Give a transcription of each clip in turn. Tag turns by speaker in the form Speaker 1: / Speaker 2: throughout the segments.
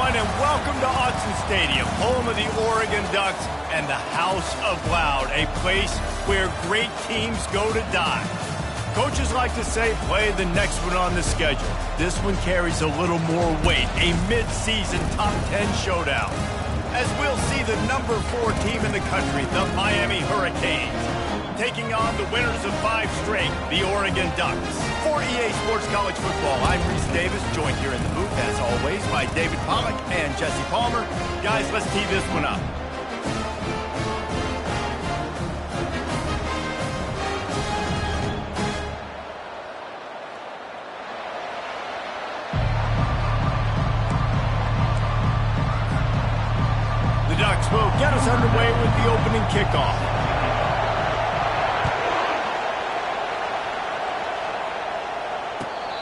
Speaker 1: everyone, and welcome to Autzen Stadium, home of the Oregon Ducks and the House of Loud, a place where great teams go to die. Coaches like to say, play the next one on the schedule. This one carries a little more weight, a mid-season top 10 showdown. As we'll see the number 4 team in the country, the Miami Hurricanes, taking on the winners of 5 straight, the Oregon Ducks. For EA Sports College Football, I'm Reese Davis, joined here in the booth, as always, by David Pollack and Jesse Palmer. Guys, let's tee this one up. The Ducks will get us underway with the opening kickoff.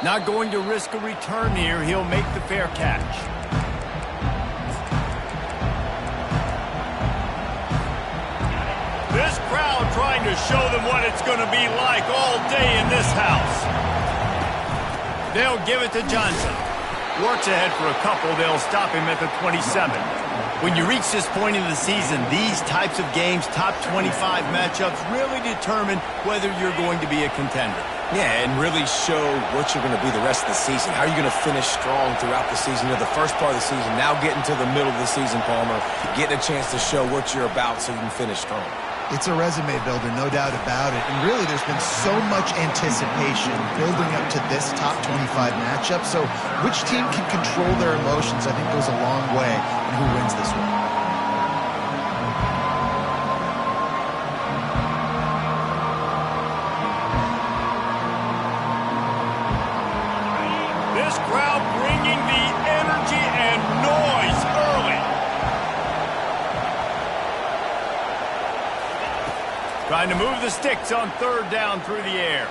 Speaker 1: Not going to risk a return here. He'll make the fair catch. This crowd trying to show them what it's going to be like all day in this house. They'll give it to Johnson. Works ahead for a couple. They'll stop him at the 27. When you reach this point in the season, these types of games, top 25 matchups, really determine whether you're going to be a contender.
Speaker 2: Yeah, and really show what you're going to be the rest of the season. How are you going to finish strong throughout the season? You know, the first part of the season, now getting to the middle of the season, Palmer, getting a chance to show what you're about so you can finish strong.
Speaker 3: It's a resume builder, no doubt about it. And really, there's been so much anticipation building up to this top 25 matchup. So which team can control their emotions, I think, goes a long way in who wins this one.
Speaker 1: This crowd bringing the energy and noise early. Trying to move the sticks on third down through the air.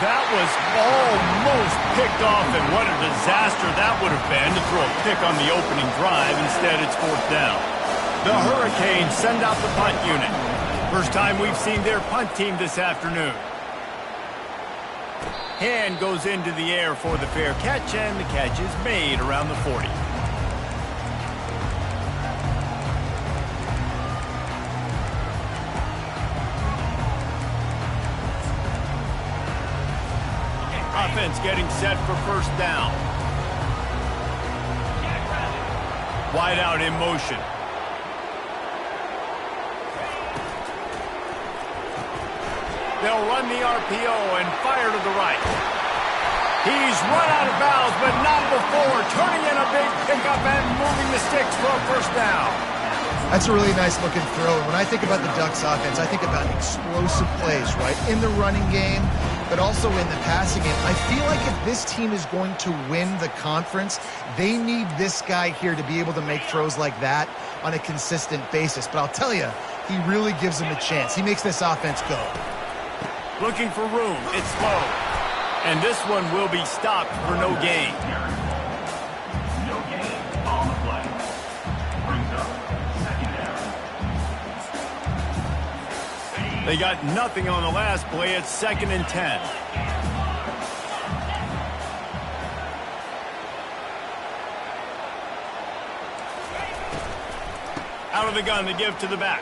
Speaker 1: That was almost picked off, and what a disaster that would have been to throw a pick on the opening drive. Instead, it's fourth down. The Hurricanes send out the punt unit. First time we've seen their punt team this afternoon. Hand goes into the air for the fair catch, and the catch is made around the 40. Offense getting set for first down. Wide out in motion. They'll run the RPO and fire to the right. He's run out of bounds, but not before turning in a big pickup and moving the sticks for a first down.
Speaker 3: That's a really nice looking throw. And when I think about the Ducks offense, I think about explosive plays, right? In the running game, but also in the passing game. I feel like if this team is going to win the conference, they need this guy here to be able to make throws like that on a consistent basis. But I'll tell you, he really gives them a chance. He makes this offense go.
Speaker 1: Looking for room. It's low. And this one will be stopped for no gain.
Speaker 4: No gain on the play. Brings up second down.
Speaker 1: They got nothing on the last play. It's 2nd and 10. Out of the gun to give to the back.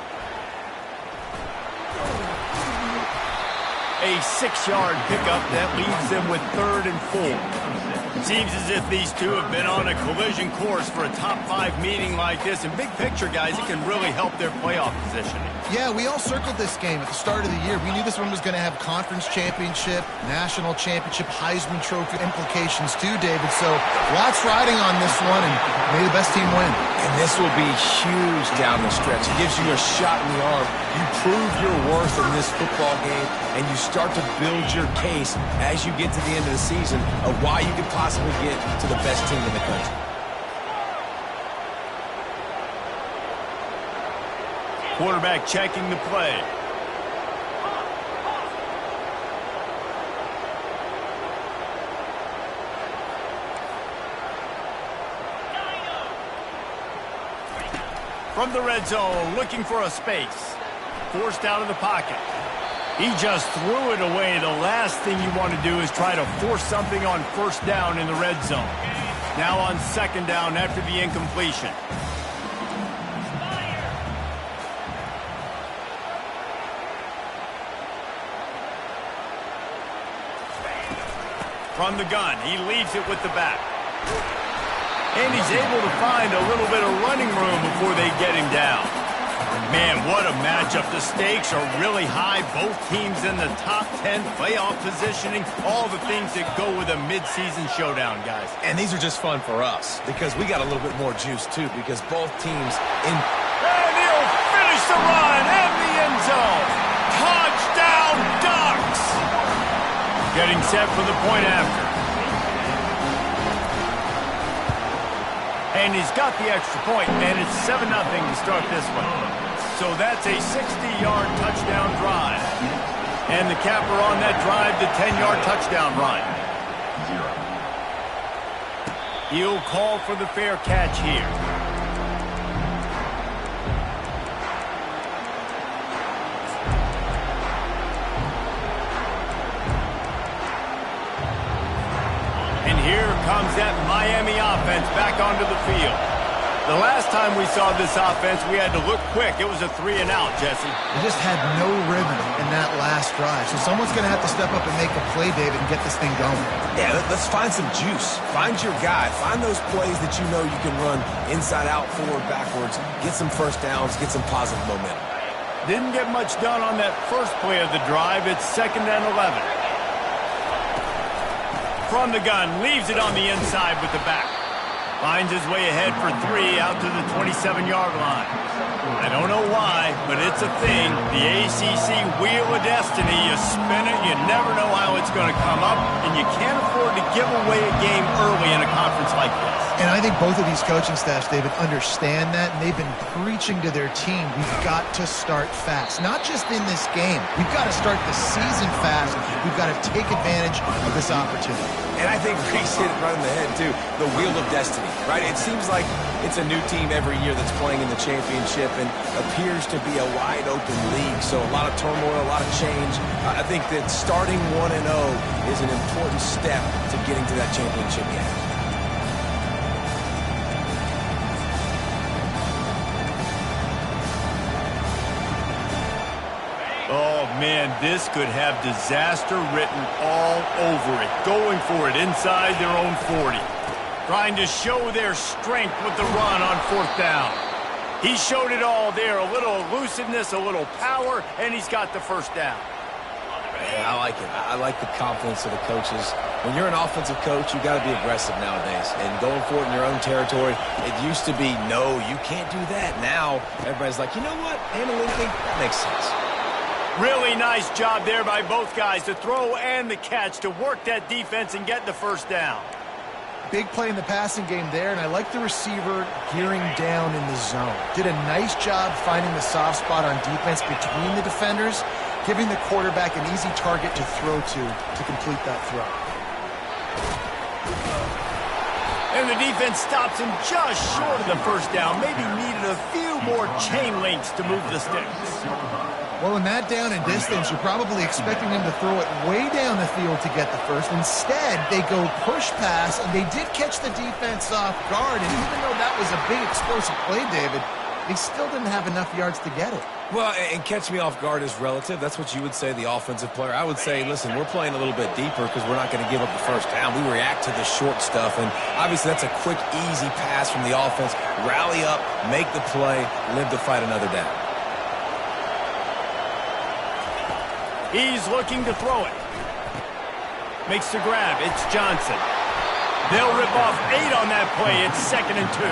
Speaker 1: A 6-yard pickup that leaves them with 3rd and 4. Seems as if these two have been on a collision course for a top 5 meeting like this. And big picture, guys, it can really help their playoff positioning.
Speaker 3: Yeah, we all circled this game at the start of the year. We knew this one was going to have conference championship, national championship, Heisman Trophy implications too, David. So lots riding on this one, and may the best team win.
Speaker 2: And this will be huge down the stretch. It gives you a shot in the arm. You prove your worth in this football game, and you start to build your case as you get to the end of the season of why you could possibly get to the best team in the country.
Speaker 1: Quarterback checking the play. From the red zone, looking for a space. Forced out of the pocket. He just threw it away. The last thing you want to do is try to force something on first down in the red zone. Now on second down after the incompletion. From the gun, he leaves it with the back. And he's able to find a little bit of running room before they get him down. Man, what a matchup. The stakes are really high. Both teams in the top 10, playoff positioning, all the things that go with a midseason showdown, guys.
Speaker 2: And these are just fun for us because we got a little bit more juice, too, because both teams in...
Speaker 1: And he'll finish the run in the end zone. Touchdown, Ducks! Getting set for the point after. And he's got the extra point, and it's 7-0 to start this one. So that's a 60-yard touchdown drive. And the capper on that drive, the 10-yard touchdown run. He'll call for the fair catch here. And here comes that Miami offense back onto the field. The last time we saw this offense, we had to look quick. It was a 3-and-out, Jesse.
Speaker 3: They just had no rhythm in that last drive. So someone's going to have to step up and make a play, David, and get this thing going.
Speaker 2: Yeah, let's find some juice. Find your guy. Find those plays that you know you can run inside out, forward, backwards. Get some first downs. Get some positive momentum.
Speaker 1: Didn't get much done on that first play of the drive. It's 2nd and 11. From the gun, leaves it on the inside with the back. Finds his way ahead for 3 out to the 27-yard line. I don't know why, but it's a thing. The ACC Wheel of Destiny, you spin it, you never know how it's going to come up, and you can't afford to give away a game early in a conference like this.
Speaker 3: And I think both of these coaching staffs, David, understand that, and they've been preaching to their team, we've got to start fast. Not just in this game. We've got to start the season fast. We've got to take advantage of this opportunity.
Speaker 2: And I think Reese hit it right in the head, too. The Wheel of Destiny, right? It seems like it's a new team every year that's playing in the championship and appears to be a wide-open league. So a lot of turmoil, a lot of change. I think that starting 1-0 is an important step to getting to that championship game.
Speaker 1: Oh, man, this could have disaster written all over it. Going for it inside their own 40. Trying to show their strength with the run on 4th down. He showed it all there. A little elusiveness, a little power, and he's got the 1st down.
Speaker 2: Yeah, I like it. I like the confidence of the coaches. When you're an offensive coach, you got to be aggressive nowadays. And going for it in your own territory, it used to be, no, you can't do that. Now, everybody's like, you know what? Analytically, that makes sense.
Speaker 1: Really nice job there by both guys, the throw and the catch, to work that defense and get the 1st down.
Speaker 3: Big play in the passing game there, and I like the receiver gearing down in the zone. Did a nice job finding the soft spot on defense between the defenders, giving the quarterback an easy target to throw to complete that throw.
Speaker 1: And the defense stops him just short of the 1st down. Maybe needed a few more chain links to move the sticks.
Speaker 3: Well, in that down and distance, you're probably expecting them to throw it way down the field to get the 1st. Instead, they go push pass, and they did catch the defense off guard. And even though that was a big explosive play, David, they still didn't have enough yards to get it.
Speaker 2: Well, and catch me off guard is relative. That's what you would say, the offensive player. I would say, listen, we're playing a little bit deeper because we're not going to give up the 1st down. We react to the short stuff, and obviously that's a quick, easy pass from the offense. Rally up, make the play, live to fight another down.
Speaker 1: He's looking to throw it. Makes the grab. It's Johnson. They'll rip off 8 on that play. It's 2nd and 2.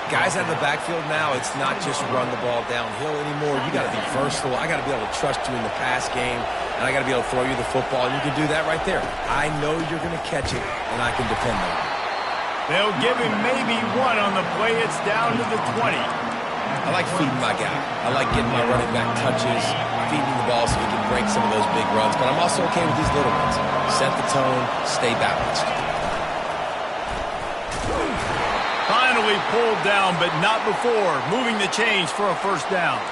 Speaker 2: Guys out of the backfield now, it's not just run the ball downhill anymore. You got to be versatile. I got to be able to trust you in the pass game, and I got to be able to throw you the football, and you can do that right there. I know you're going to catch it, and I can depend on it.
Speaker 1: They'll give him maybe 1 on the play. It's down to the 20.
Speaker 2: I like feeding my guy. I like getting my running back touches, feeding the ball so he can break some of those big runs, but I'm also okay with these little ones. Set the tone, stay balanced.
Speaker 1: Finally pulled down, but not before. Moving the chains for a 1st down.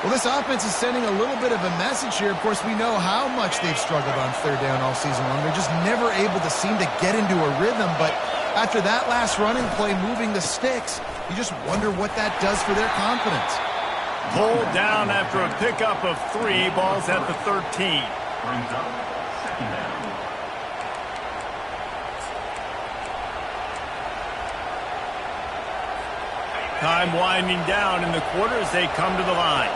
Speaker 3: Well, this offense is sending a little bit of a message here. Of course, we know how much they've struggled on 3rd down all season long. They're just never able to seem to get into a rhythm, but After that last running play moving the sticks, you just wonder what that does for their confidence.
Speaker 1: Pulled down after a pickup of 3, balls at the 13.
Speaker 4: Brings up second down.
Speaker 1: Time winding down in the quarter as they come to the line.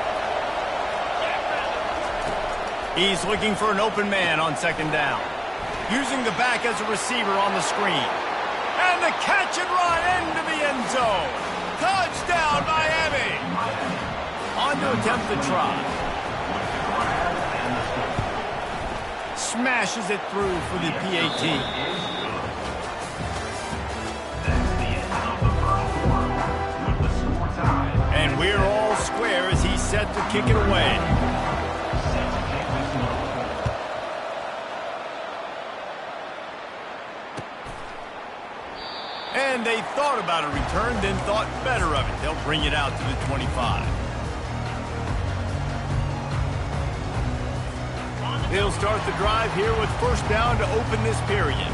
Speaker 1: He's looking for an open man on second down. Using the back as a receiver on the screen. And the catch and run into the end zone. Touchdown, Miami! On to attempt the try. Smashes it through for the PAT. And we're all square as he's set to kick it away. And they thought about a return, then thought better of it. They'll bring it out to the 25. They'll start the drive here with first down to open this period.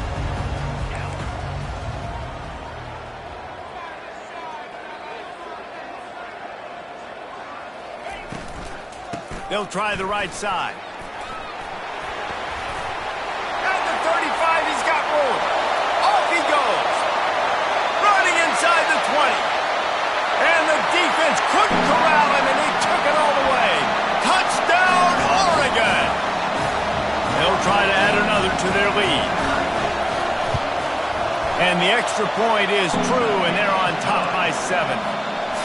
Speaker 1: They'll try the right side. At the 35, he's got room. Off he goes. Running inside the 20. And the defense couldn't corral him, and he took it all the way. Touchdown, Oregon! They'll try to add another to their lead. And the extra point is true, and they're on top by 7.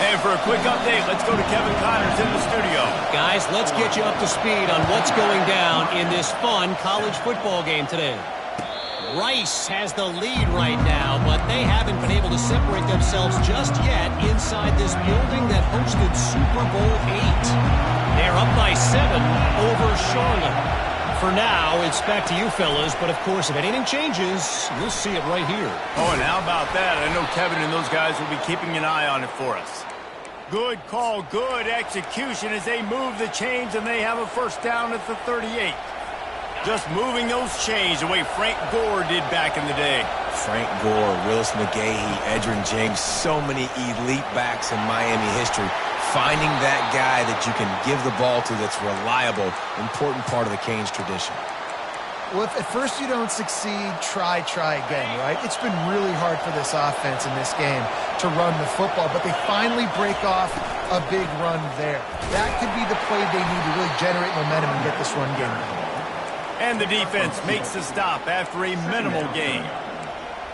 Speaker 1: And for a quick update, let's go to Kevin Connors in the studio.
Speaker 5: Guys, let's get you up to speed on what's going down in this fun college football game today. Rice has the lead right now, but they haven't been able to separate themselves just yet inside this building that hosted Super Bowl 8. They're up by 7 over Charlotte. For now, it's back to you fellas, but of course, if anything changes, you'll see it right here.
Speaker 1: Oh, and how about that? I know Kevin and those guys will be keeping an eye on it for us. Good call, good execution as they move the chains, and they have a first down at the 38. Just moving those chains the way Frank Gore did back in the day.
Speaker 2: Frank Gore, Willis McGahee, Edgerrin James, so many elite backs in Miami history. Finding that guy that you can give the ball to that's reliable, important part of the Canes tradition.
Speaker 3: Well, if at first you don't succeed, try again, right? It's been really hard for this offense in this game to run the football, but they finally break off a big run there. That could be the play they need to really generate momentum and get this run game going.
Speaker 1: And the defense makes the stop after a minimal gain.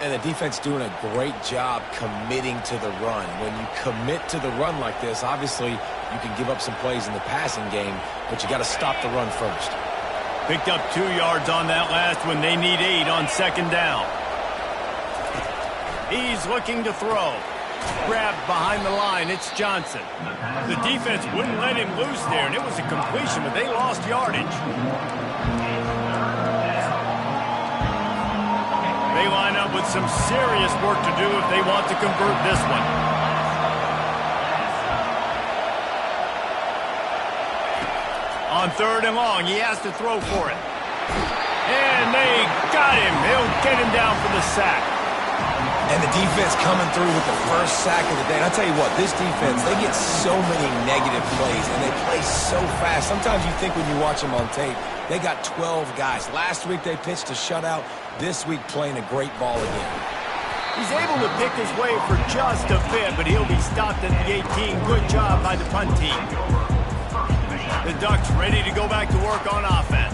Speaker 2: And the defense doing a great job committing to the run. When you commit to the run like this, obviously you can give up some plays in the passing game, but you got to stop the run first.
Speaker 1: Picked up 2 yards on that last one. They need 8 on second down. He's looking to throw. Grabbed behind the line. It's Johnson. The defense wouldn't let him loose there, and it was a completion, but they lost yardage. They line up with some serious work to do if they want to convert this one. On third and long, he has to throw for it. And they got him. He'll get him down for the sack.
Speaker 2: And the defense coming through with the first sack of the day. And I'll tell you what, this defense, they get so many negative plays, and they play so fast. Sometimes you think when you watch them on tape, they got 12 guys. Last week they pitched a shutout. This week playing a great ball again.
Speaker 1: He's able to pick his way for just a bit, but he'll be stopped at the 18. Good job by the punt team. The Ducks ready to go back to work on offense.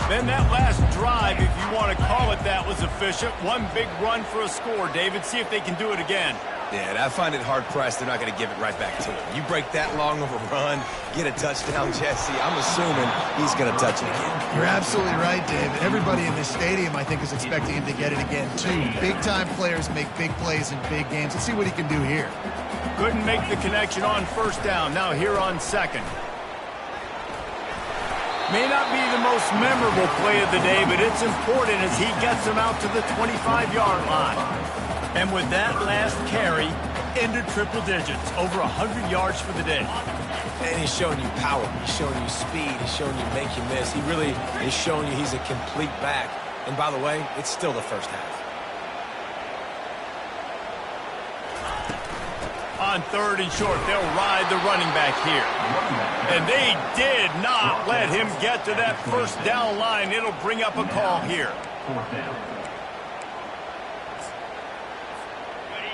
Speaker 1: Then that last drive, if you want to call it that, was efficient. One big run for a score, David. See if they can do it again.
Speaker 2: Yeah, and I find it hard-pressed they're not going to give it right back to him. You break that long of a run, get a touchdown, Jesse, I'm assuming he's going to touch it again.
Speaker 3: You're absolutely right, David. Everybody in this stadium, I think, is expecting him to get it again, too. Big-time players make big plays in big games. Let's see what he can do here.
Speaker 1: Couldn't make the connection on first down. Now here on second. May not be the most memorable play of the day, but it's important as he gets him out to the 25-yard line. And with that last carry, into triple digits, over 100 yards for the day.
Speaker 2: And he's showing you power. He's showing you speed. He's showing you make you miss. He really is showing you he's a complete back. And by the way, it's still the first half.
Speaker 1: on 3rd and short. They'll ride the running back here. And they did not let him get to that first down line. It'll bring up a call here.
Speaker 4: 4th down.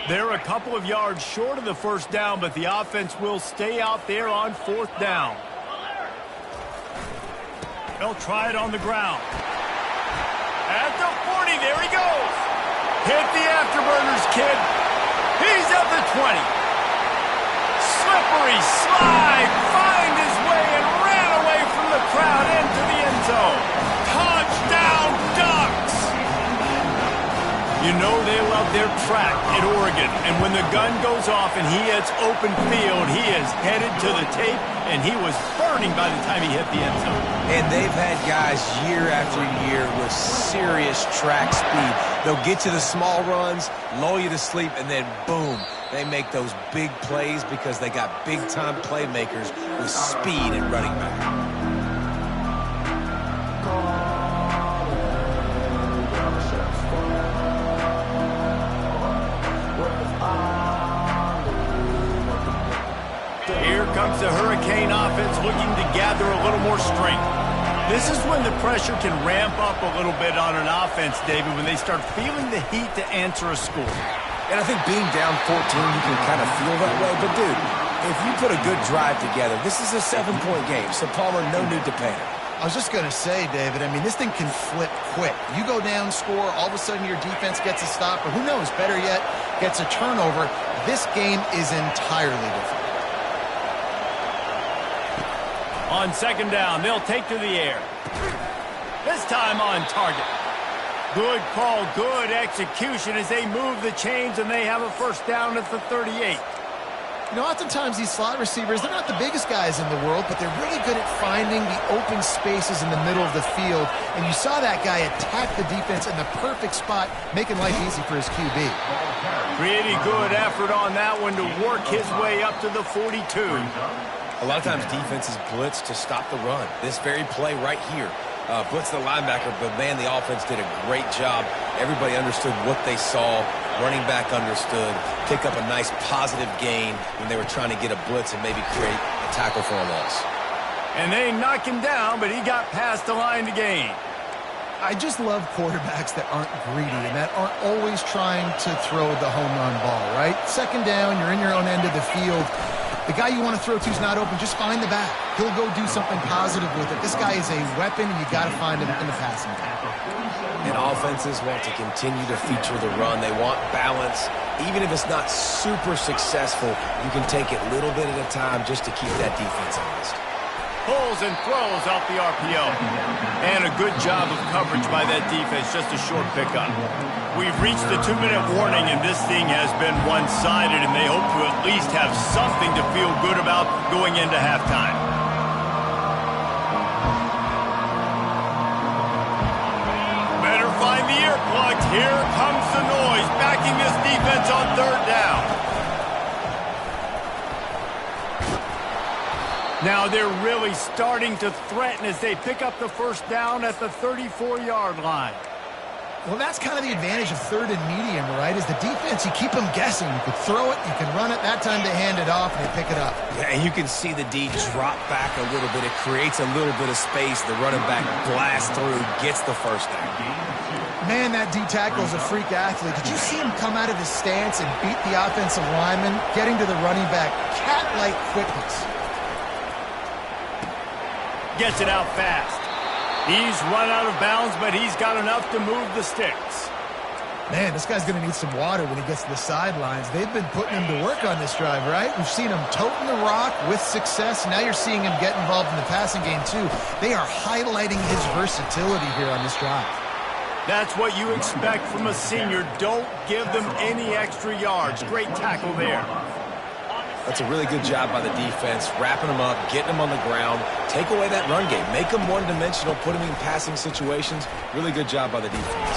Speaker 1: They're a couple of yards short of the first down, but the offense will stay out there on 4th down. They'll try it on the ground. At the 40, there he goes. Hit the afterburners, kid. He's at the 20. Slippery slide, find his way and ran away from the crowd into the end zone. Touchdown, Ducks! You know they love their track at Oregon, and when the gun goes off and he hits open field, he is headed to the tape, and he was burning by the time he hit the end zone.
Speaker 2: And they've had guys year after year with serious track speed. They'll get you the small runs, lull you to sleep, and then boom, they make those big plays because they got big-time playmakers with speed and running back.
Speaker 1: Here comes the Hurricane offense looking to gather a little more strength. This is when the pressure can ramp up a little bit on an offense, David, when they start feeling the heat to answer a score.
Speaker 2: And I think being down 14, you can kind of feel that way. But, dude, if you put a good drive together, this is a 7-point game, so Palmer, no need to panic.
Speaker 3: I was just going to say, David, I mean, this thing can flip quick. You go down, score, all of a sudden your defense gets a stop, or who knows, better yet, gets a turnover. This game is entirely different.
Speaker 1: On 2nd down, they'll take to the air. This time on target. Good call, good execution as they move the chains, and they have a first down at the 38.
Speaker 3: You know, oftentimes these slot receivers, they're not the biggest guys in the world, but they're really good at finding the open spaces in the middle of the field. And you saw that guy attack the defense in the perfect spot, making life easy for his QB.
Speaker 1: Pretty good effort on that one to work his way up to the 42.
Speaker 2: A lot of times defenses blitz to stop the run. This very play right here, blitz the linebacker, but man, the offense did a great job. Everybody understood what they saw. Running back understood. Pick up a nice positive gain when they were trying to get a blitz and maybe create a tackle for a loss.
Speaker 1: And they knock him down, but he got past the line to gain.
Speaker 3: I just love quarterbacks that aren't greedy and that aren't always trying to throw the home run ball, right? 2nd down, you're in your own end of the field. The guy you want to throw to is not open. Just find the back. He'll go do something positive with it. This guy is a weapon, and you got to find him in the passing game.
Speaker 2: And offenses want to continue to feature the run. They want balance. Even if it's not super successful, you can take it little bit at a time just to keep that defense honest.
Speaker 1: Pulls and throws off the RPO. And a good job of coverage by that defense. Just a short pickup. We've reached the 2-minute warning, and this thing has been one-sided, and they hope to at least have something to feel good about going into halftime. Better find the earplugs. Here comes the noise, backing this defense on 3rd down. Now they're really starting to threaten as they pick up the first down at the 34-yard line.
Speaker 3: Well, that's kind of the advantage of 3rd and medium, right? Is the defense, you keep them guessing. You can throw it, you can run it. That time they hand it off and they pick it up.
Speaker 2: Yeah, and you can see the D drop back a little bit. It creates a little bit of space. The running back blasts through, gets the first down.
Speaker 3: Man, that D tackle is a freak athlete. Did you see him come out of his stance and beat the offensive lineman, getting to the running back? Cat-like quickness.
Speaker 1: Gets it out fast. He's run out of bounds, but he's got enough to move the sticks.
Speaker 3: Man, this guy's going to need some water when he gets to the sidelines. They've been putting him to work on this drive, right? We've seen him toting the rock with success. Now you're seeing him get involved in the passing game, too. They are highlighting his versatility here on this drive.
Speaker 1: That's what you expect from a senior. Don't give them any extra yards. Great tackle there.
Speaker 2: That's a really good job by the defense, wrapping them up, getting them on the ground, take away that run game, make them one-dimensional, put them in passing situations. Really good job by the defense.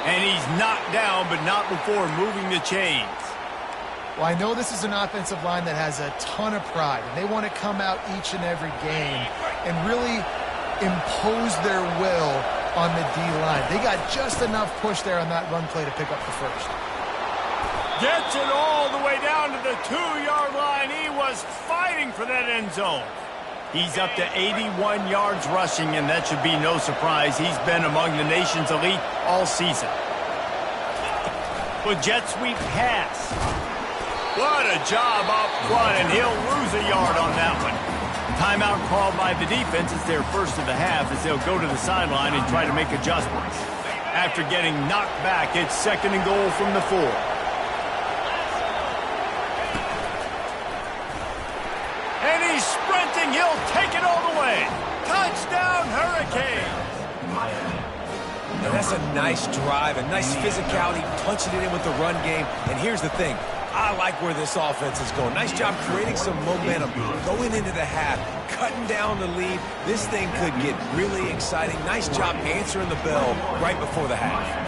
Speaker 1: And he's knocked down, but not before moving the chains.
Speaker 3: Well, I know this is an offensive line that has a ton of pride, and they want to come out each and every game and really impose their will on the D-line. They got just enough push there on that run play to pick up the first.
Speaker 1: Gets it all the way down to the 2-yard line. He was fighting for that end zone. He's up to 81 yards rushing, and that should be no surprise. He's been among the nation's elite all season. With jet sweep pass. What a job up front, and he'll lose a yard on that one. Timeout called by the defense. It's their first of the half as they'll go to the sideline and try to make adjustments. After getting knocked back, it's 2nd and goal from the 4. And he's sprinting. He'll take it all the way. Touchdown, Hurricanes.
Speaker 2: And that's a nice drive, a nice physicality, punching it in with the run game. And here's the thing. I like where this offense is going. Nice job creating some momentum, going into the half, cutting down the lead. This thing could get really exciting. Nice job answering the bell right before the half.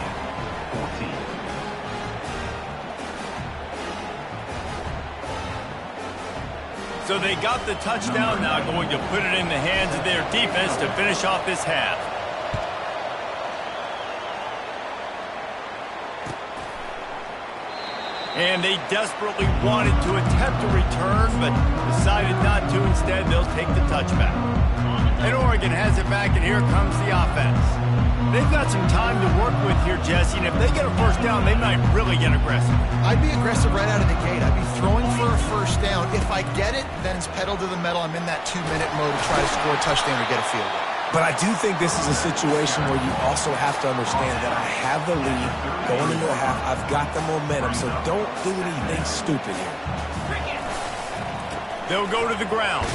Speaker 1: So they got the touchdown, now going to put it in the hands of their defense to finish off this half. And they desperately wanted to attempt a return, but decided not to. Instead, they'll take the touchback. And Oregon has it back, and here comes the offense. They've got some time to work with here, Jesse, and if they get a first down, they might really get aggressive.
Speaker 3: I'd be aggressive right out of the gate. I'd be throwing for a first down. If I get it, then it's pedal to the metal. I'm in that 2-minute mode to try to score a touchdown or get a field goal.
Speaker 2: But I do think this is a situation where you also have to understand that I have the lead going into the half. I've got the momentum, so don't do anything stupid here.
Speaker 1: They'll go to the ground.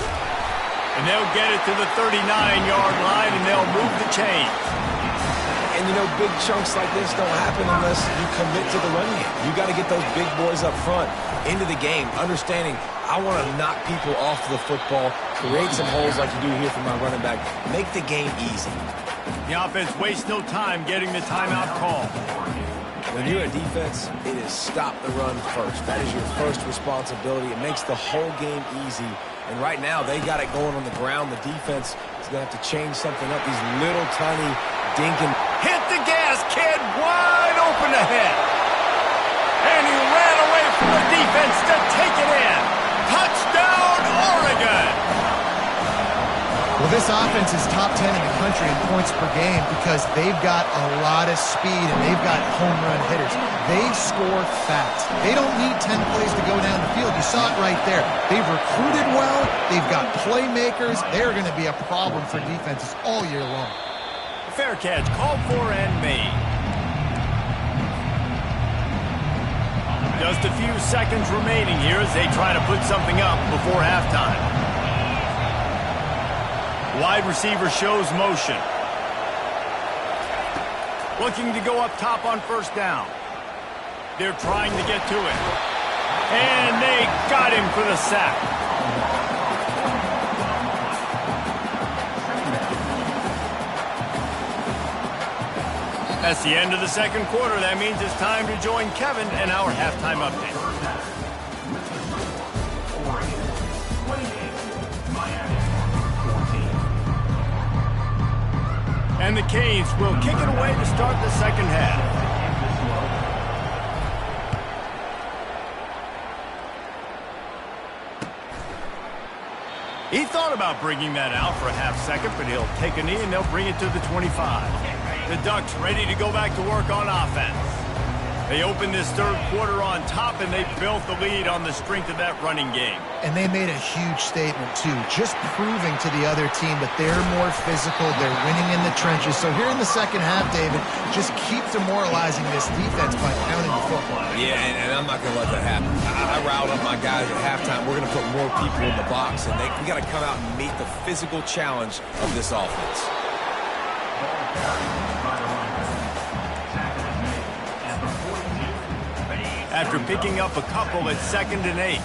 Speaker 1: And they'll get it to the 39-yard line, and they'll move the chains.
Speaker 2: And, you know, big chunks like this don't happen unless you commit to the run game. You got to get those big boys up front into the game, understanding I want to knock people off the football, create some holes like you do here for my running back, make the game easy.
Speaker 1: The offense wastes no time getting the timeout call.
Speaker 2: When you're a defense, it is stop the run first. That is your first responsibility. It makes the whole game easy. And right now, they got it going on the ground. The defense is going to have to change something up. These little tiny dinking.
Speaker 1: Hit the gas, kid. Wide open ahead. And he ran away from the defense to take it in. Touchdown, Oregon.
Speaker 3: Well, this offense is top 10 in the country in points per game because they've got a lot of speed and they've got home run hitters. They score fast. They don't need 10 plays to go down the field. You saw it right there. They've recruited well. They've got playmakers. They're going to be a problem for defenses all year long.
Speaker 1: Fair catch, called for and made. Just a few seconds remaining here as they try to put something up before halftime. Wide receiver shows motion. Looking to go up top on first down. They're trying to get to it. And they got him for the sack. That's the end of the second quarter. That means it's time to join Kevin and our halftime update. And the Canes will kick it away to start the second half. He thought about bringing that out for a half second, but he'll take a knee and they'll bring it to the 25. The Ducks ready to go back to work on offense. They opened this third quarter on top, and they built the lead on the strength of that running game.
Speaker 3: And they made a huge statement, too, just proving to the other team that they're more physical, they're winning in the trenches. So here in the second half, David, just keep demoralizing this defense by pounding the football.
Speaker 2: Yeah, and I'm not going to let that happen. I riled up my guys at halftime. We're going to put more people in the box, and we got to come out and meet the physical challenge of this offense.
Speaker 1: After picking up a couple at 2nd and 8.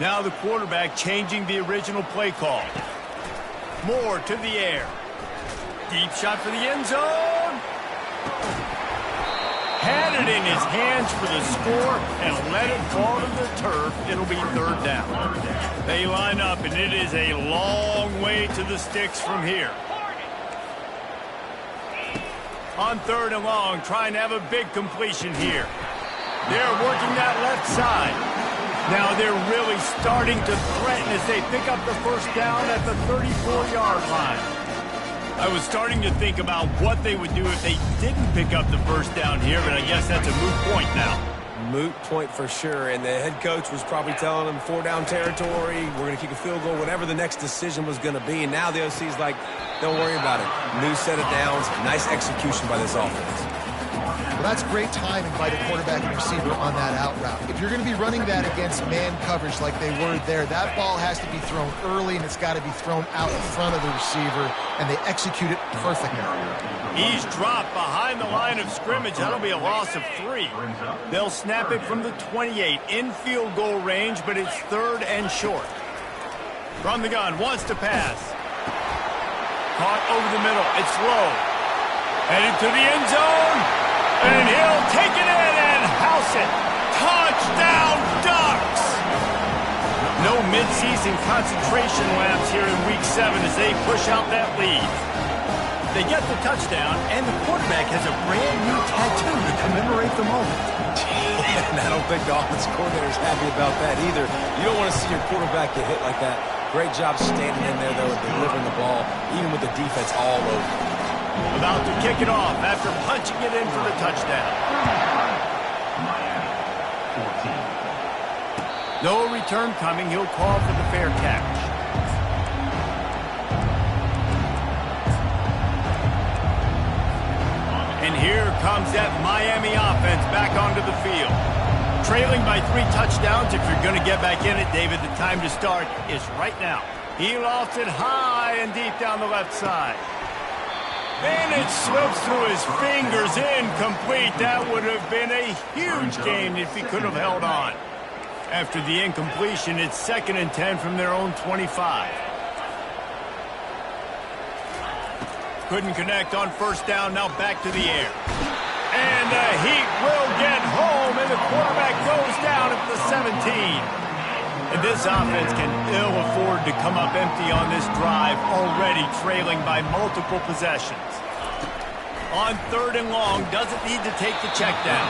Speaker 1: Now the quarterback changing the original play call. Moore to the air. Deep shot for the end zone. Had it it in his hands for the score and let it fall to the turf. It'll be third down. They line up, and it is a long way to the sticks from here. On third and long, trying to have a big completion here. They're working that left side. Now they're really starting to threaten as they pick up the first down at the 34-yard line. I was starting to think about what they would do if they didn't pick up the first down here, but I guess that's a moot point now.
Speaker 2: Moot point for sure, and the head coach was probably telling them 4-down territory, we're going to kick a field goal, whatever the next decision was going to be, and now the OC's like, don't worry about it. New set of downs, nice execution by this offense.
Speaker 3: Well, that's great timing by the quarterback and receiver on that out route. If you're going to be running that against man coverage like they were there, that ball has to be thrown early, and it's got to be thrown out in front of the receiver, and they execute it perfectly.
Speaker 1: He's dropped behind the line of scrimmage. That'll be a loss of 3. They'll snap it from the 28 in field goal range, but it's third and short. From the gun, wants to pass. Caught over the middle. It's low. Headed to the end zone. And he'll take it in and house it. Touchdown, Ducks! No midseason concentration laps here in Week 7 as they push out that lead. They get the touchdown, and the quarterback has a brand-new tattoo to commemorate the moment.
Speaker 2: And I don't think the offense coordinator's happy about that either. You don't want to see your quarterback get hit like that. Great job standing in there, though, and delivering the ball, even with the defense all over.
Speaker 1: About to kick it off after punching it in for the touchdown.
Speaker 4: Miami, 14.
Speaker 1: No return coming. He'll call for the fair catch. And here comes that Miami offense back onto the field. Trailing by 3 touchdowns. If you're going to get back in it, David, the time to start is right now. He lofts it high and deep down the left side. And it slips through his fingers, incomplete. That would have been a huge gain if he could have held on. After the incompletion, it's 2nd and 10 from their own 25. Couldn't connect on first down, now back to the air. And the Heat will get home, and the quarterback goes down at the 17. And this offense can ill afford to come up empty on this drive, already trailing by multiple possessions. On third and long, doesn't need to take the check down.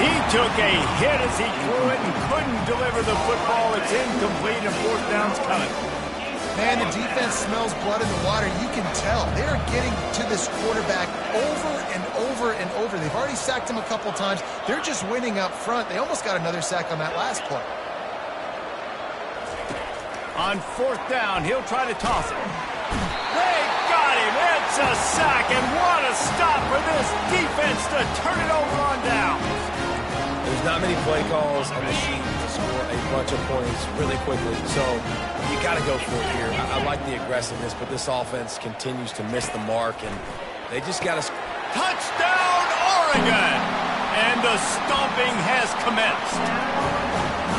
Speaker 1: He took a hit as he threw it and couldn't deliver the football. It's incomplete, and fourth down's coming.
Speaker 3: Man, the defense smells blood in the water. You can tell. They're getting to this quarterback over and over and over. They've already sacked him a couple times. They're just winning up front. They almost got another sack on that last play.
Speaker 1: On fourth down, he'll try to toss it. They got him. It's a sack, and what a stop for this defense to turn it over on down.
Speaker 2: There's not many play calls on the sheet to score a bunch of points really quickly, so you got to go for it here. I like the aggressiveness, but this offense continues to miss the mark, and they just got to...
Speaker 1: Touchdown, Oregon! And the stomping has commenced.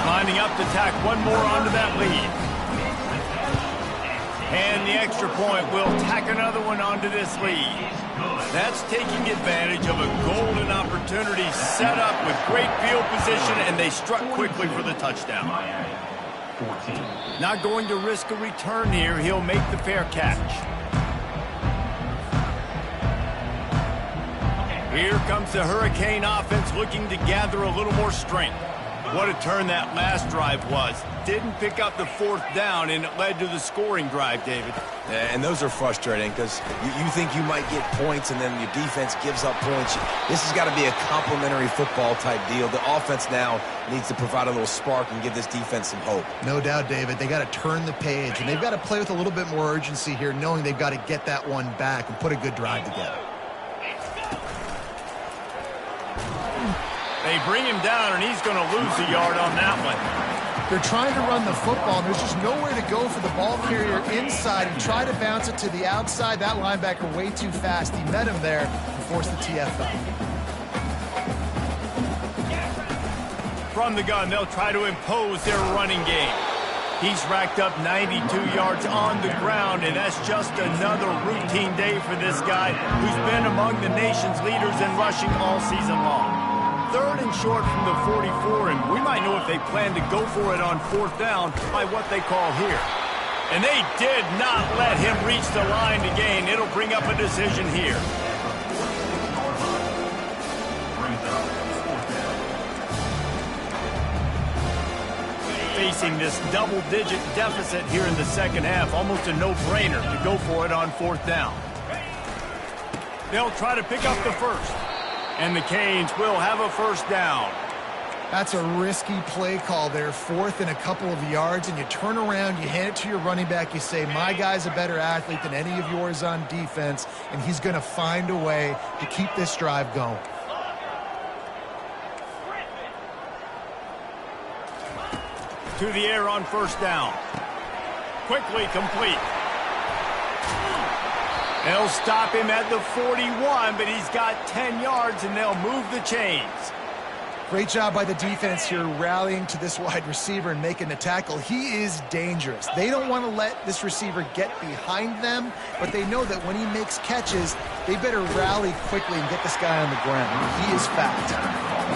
Speaker 1: Lining up to tack one more onto that lead. And the extra point will tack another one onto this lead. That's taking advantage of a golden opportunity set up with great field position, and they struck quickly for the touchdown.
Speaker 4: Miami, 14.
Speaker 1: Not going to risk a return here. He'll make the fair catch. Here comes the Hurricane offense looking to gather a little more strength. What a turn that last drive was. Didn't pick up the fourth down, and it led to the scoring drive, David.
Speaker 2: Yeah, and those are frustrating because you think you might get points, and then your defense gives up points. This has got to be a complimentary football type deal. The offense now needs to provide a little spark and give this defense some hope.
Speaker 3: No doubt, David. They got to turn the page, and they've got to play with a little bit more urgency here, knowing they've got to get that one back and put a good drive together.
Speaker 1: They bring him down, and he's going to lose a yard on that one.
Speaker 3: They're trying to run the football, and there's just nowhere to go for the ball carrier inside. He tried to bounce it to the outside. That linebacker way too fast. He met him there and forced the TFL.
Speaker 1: From the gun, they'll try to impose their running game. He's racked up 92 yards on the ground, and that's just another routine day for this guy who's been among the nation's leaders in rushing all season long. 3rd and short from the 44, and we might know if they plan to go for it on 4th down by what they call here. And they did not let him reach the line to gain. It'll bring up a decision here. Facing this double-digit deficit here in the second half, almost a no-brainer to go for it on 4th down. They'll try to pick up the first, and the Canes will have a first down.
Speaker 3: That's a risky play call there, 4th and a couple of yards, and you turn around, you hand it to your running back, you say, my guy's a better athlete than any of yours on defense, and he's going to find a way to keep this drive going.
Speaker 1: To the air on 1st down. Quickly complete. They'll stop him at the 41, but he's got 10 yards, and they'll move the chains.
Speaker 3: Great job by the defense here rallying to this wide receiver and making the tackle. He is dangerous. They don't want to let this receiver get behind them, but they know that when he makes catches, they better rally quickly and get this guy on the ground. He is fast.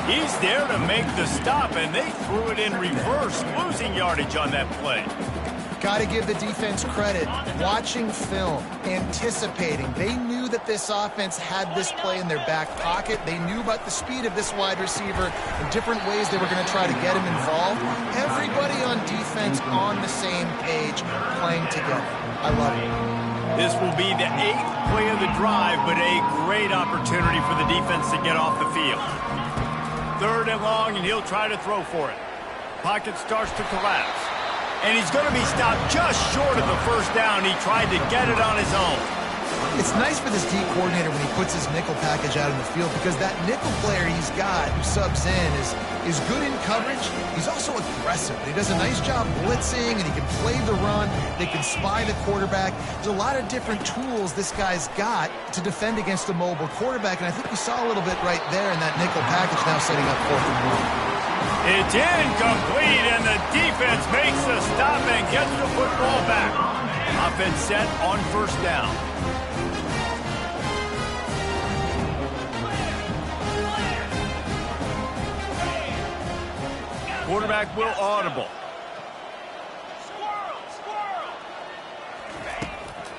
Speaker 1: He's there to make the stop, and they threw it in reverse, losing yardage on that play.
Speaker 3: Got to give the defense credit. Watching film, anticipating. They knew that this offense had this play in their back pocket. They knew about the speed of this wide receiver and different ways they were going to try to get him involved. Everybody on defense on the same page, playing together. I love it.
Speaker 1: This will be the 8th play of the drive, but a great opportunity for the defense to get off the field. 3rd and long, and he'll try to throw for it. Pocket starts to collapse. And he's going to be stopped just short of the first down. He tried to get it on his own.
Speaker 3: It's nice for this D coordinator when he puts his nickel package out in the field, because that nickel player he's got who subs in is good in coverage. He's also aggressive. He does a nice job blitzing, and he can play the run. They can spy the quarterback. There's a lot of different tools this guy's got to defend against a mobile quarterback, and I think we saw a little bit right there in that nickel package now setting up 4th and 1.
Speaker 1: It's incomplete, and the defense makes the stop and gets the football back. Offense set on 1st down. Quarterback will audible.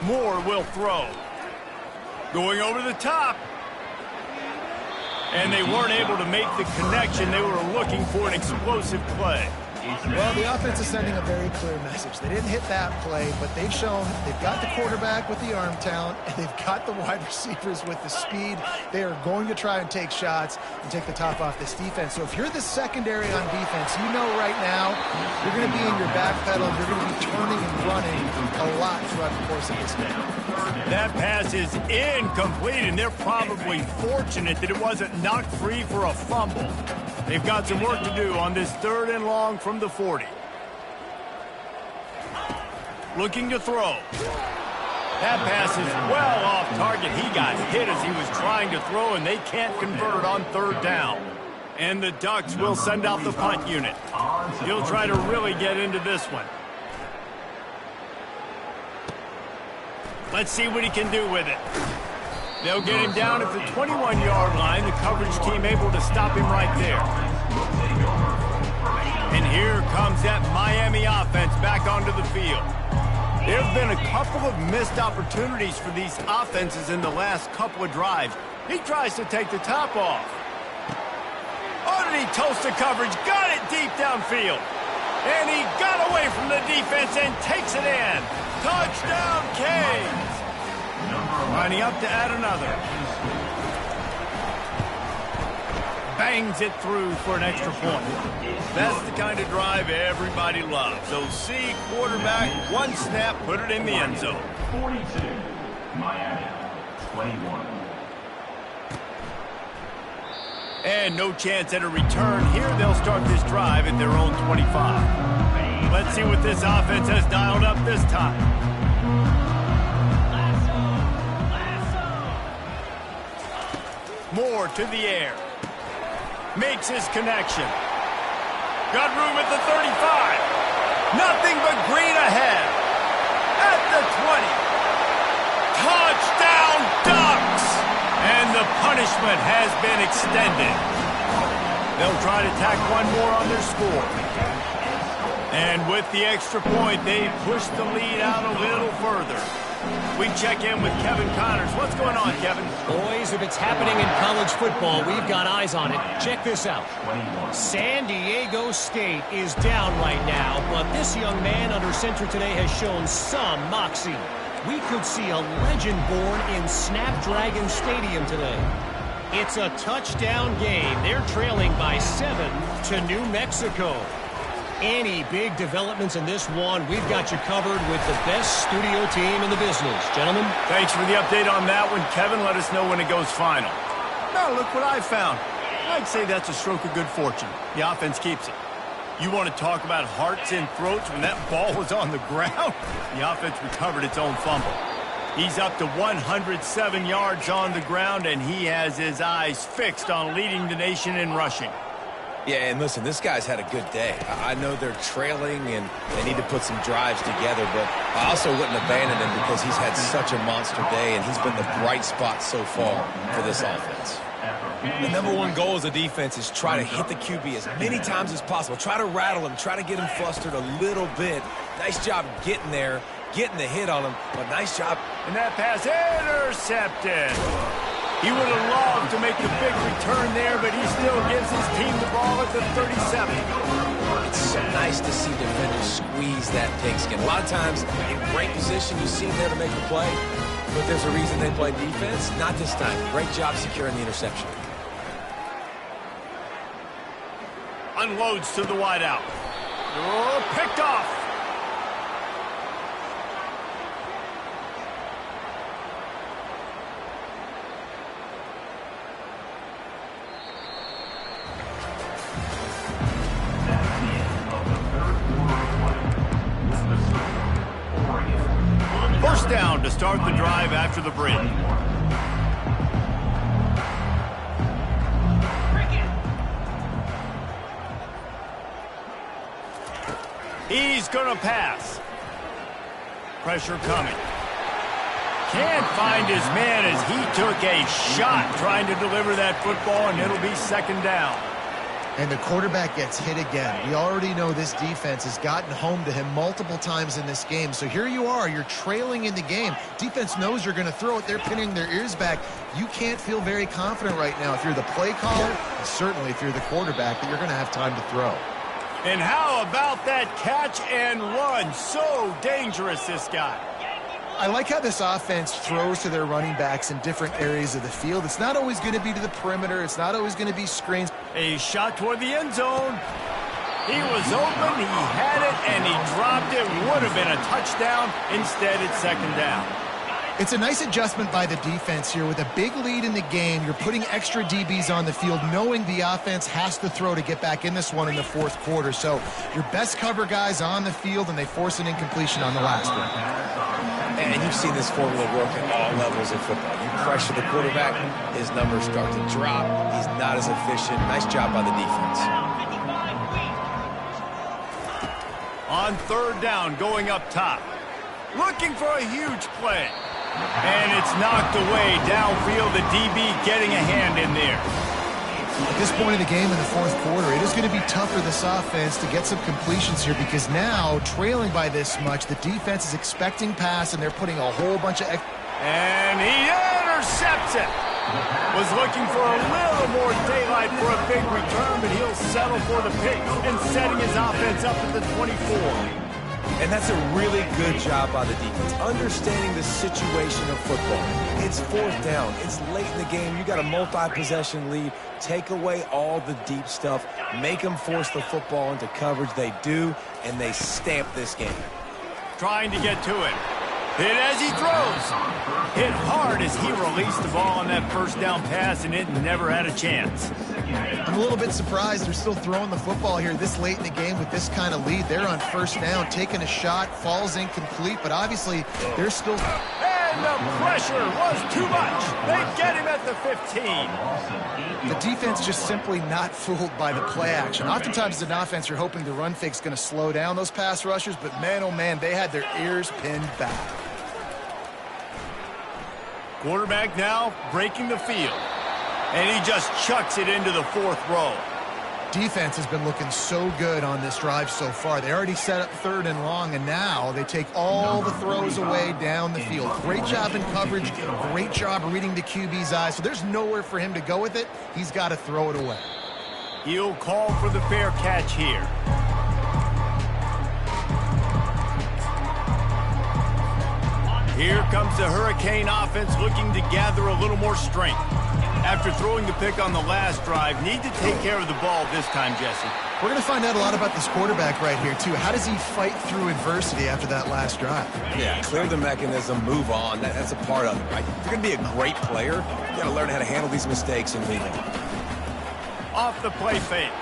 Speaker 1: Moore will throw. Going over the top. And they weren't able to make the connection. They were looking for an explosive play.
Speaker 3: Well, the offense is sending a very clear message. They didn't hit that play, but they've shown they've got the quarterback with the arm talent, and they've got the wide receivers with the speed. They are going to try and take shots and take the top off this defense. So if you're the secondary on defense, you know right now you're going to be in your back pedal, and you're going to be turning and running a lot throughout the course of this game.
Speaker 1: That pass is incomplete, and they're probably fortunate that it wasn't knocked free for a fumble. They've got some work to do on this 3rd and long from the 40. Looking to throw. That pass is well off target. He got hit as he was trying to throw, and they can't convert on 3rd down. And the Ducks will send out the punt unit. He'll try to really get into this one. Let's see what he can do with it. They'll get him down at the 21-yard line. The coverage team able to stop him right there. And here comes that Miami offense back onto the field. There have been a couple of missed opportunities for these offenses in the last couple of drives. He tries to take the top off. Oh, did he toast the coverage? Got it deep downfield. And he got away from the defense and takes it in. Touchdown, Canes. Lining up to add another. Bangs it through for an extra point. That's the kind of drive everybody loves. So see quarterback, one snap, put it in the end zone.
Speaker 4: 42, Miami, 21.
Speaker 1: And no chance at a return here. They'll start this drive at their own 25. Let's see what this offense has dialed up this time. Moore to the air. Makes his connection. Got room at the 35. Nothing but green ahead. At the 20. Touchdown, Ducks! And the punishment has been extended. They'll try to tack one more on their score. And with the extra point, they push the lead out a little further. We check in with Kevin Connors. What's going on, Kevin?
Speaker 5: Boys, if it's happening in college football, we've got eyes on it. Check this out. San Diego State is down right now, but this young man under center today has shown some moxie. We could see a legend born in Snapdragon Stadium today. It's a touchdown game. They're trailing by 7 to New Mexico. Any big developments in this one, we've got you covered with the best studio team in the business. Gentlemen?
Speaker 1: Thanks for the update on that one, Kevin. Let us know when it goes final. Now, look what I found. I'd say that's a stroke of good fortune. The offense keeps it. You want to talk about hearts and throats when that ball was on the ground? The offense recovered its own fumble. He's up to 107 yards on the ground, and he has his eyes fixed on leading the nation in rushing.
Speaker 2: Yeah, and listen, this guy's had a good day. I know they're trailing and they need to put some drives together, but I also wouldn't abandon him because he's had such a monster day and he's been the bright spot so far for this offense. The number one goal as a defense is try to hit the QB as many times as possible. Try to rattle him, try to get him flustered a little bit. Nice job getting there, getting the hit on him, but nice job.
Speaker 1: And that pass intercepted. He would have loved to make the big return there, but he still gives his team the ball at the 37.
Speaker 2: It's so nice to see defenders squeeze that pigskin. A lot of times, in great position, you see them there to make the play, but there's a reason they play defense. Not this time. Great job securing the interception.
Speaker 1: Unloads to the wideout. Oh, picked off. First down to start the drive after the break. He's going to pass. Pressure coming. Can't find his man as he took a shot trying to deliver that football, and it'll be second down.
Speaker 3: And the quarterback gets hit again. We already know this defense has gotten home to him multiple times in this game. So here you are, you're trailing in the game. Defense knows you're going to throw it. They're pinning their ears back. You can't feel very confident right now if you're the play caller, and certainly if you're the quarterback, that you're going to have time to throw.
Speaker 1: And how about that catch and run? So dangerous, this guy.
Speaker 3: I like how this offense throws to their running backs in different areas of the field. It's not always going to be to the perimeter. It's not always going to be screens.
Speaker 1: A shot toward the end zone. He was open, he had it, and he dropped it. Would have been a touchdown. Instead, it's second down.
Speaker 3: It's a nice adjustment by the defense here. With a big lead in the game, you're putting extra DBs on the field, knowing the offense has to throw to get back in this one in the fourth quarter. So your best cover guys on the field, and they force an incompletion on the last one.
Speaker 2: And you've seen this formula work at all levels of football. You pressure the quarterback, his numbers start to drop. He's not as efficient. Nice job by the defense.
Speaker 1: On third down, going up top. Looking for a huge play. And it's knocked away downfield. The DB getting a hand in there.
Speaker 3: At this point of the game in the fourth quarter, it is going to be tough for this offense to get some completions here because now, trailing by this much, the defense is expecting pass, and they're putting a whole bunch of...
Speaker 1: And he intercepts it. Was looking for a little more daylight for a big return, but he'll settle for the pick and setting his offense up at the 24.
Speaker 2: And that's a really good job by the defense, understanding the situation of football. It's fourth down. It's late in the game. You got a multi-possession lead. Take away all the deep stuff. Make them force the football into coverage. They do, and they stamp this game.
Speaker 1: Trying to get to it. Hit as he throws. Hit hard as he released the ball on that first down pass, and it never had a chance.
Speaker 3: I'm a little bit surprised they're still throwing the football here this late in the game with this kind of lead. They're on first down, taking a shot, falls incomplete, but obviously they're still...
Speaker 1: And the pressure was too much. They get him at the 15.
Speaker 3: The defense just simply not fooled by the play action. Oftentimes as an offense, you're hoping the run fake's going to slow down those pass rushers, but man, oh man, they had their ears pinned back.
Speaker 1: Quarterback now breaking the field. And he just chucks it into the fourth row.
Speaker 3: defense has been looking so good on this drive so far. They already set up 3rd and long, and now they take all the throws away down the field. Great job in coverage, great job reading the QB's eyes. So there's nowhere for him to go with it. He's got to throw it away.
Speaker 1: He'll call for the fair catch here. Here comes the Hurricane offense looking to gather a little more strength. After throwing the pick on the last drive, need to take care of the ball this time, Jesse.
Speaker 3: We're going to find out a lot about this quarterback right here, too. How does he fight through adversity after that last drive?
Speaker 2: Yeah, clear the mechanism, move on. That's a part of it, right? If you're going to be a great player, you got to learn how to handle these mistakes and move on.
Speaker 1: Off the play fake.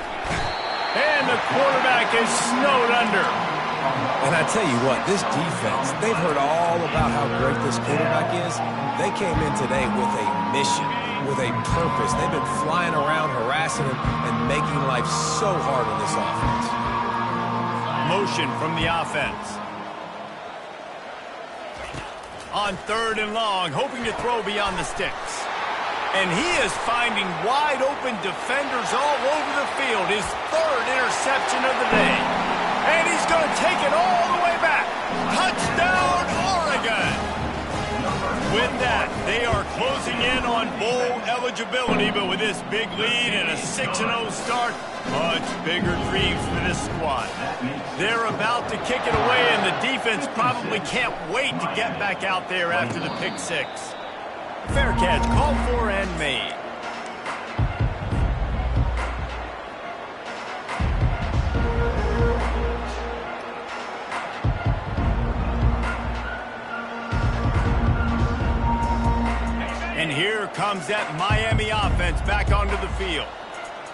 Speaker 1: And the quarterback is snowed under.
Speaker 2: And I tell you what, this defense, they've heard all about how great this quarterback is. They came in today with a mission, with a purpose. They've been flying around, harassing him, and making life so hard on this offense.
Speaker 1: Motion from the offense. On 3rd and long, hoping to throw beyond the sticks. And he is finding wide-open defenders all over the field. His 3rd interception of the day. And he's going to take it all the way back. Touchdown, Oregon! With that, they are closing in on bowl eligibility, but with this big lead and a 6-0 start, much bigger dreams for this squad. They're about to kick it away, and the defense probably can't wait to get back out there after the pick 6. Fair catch, called for and made. And here comes that Miami offense back onto the field.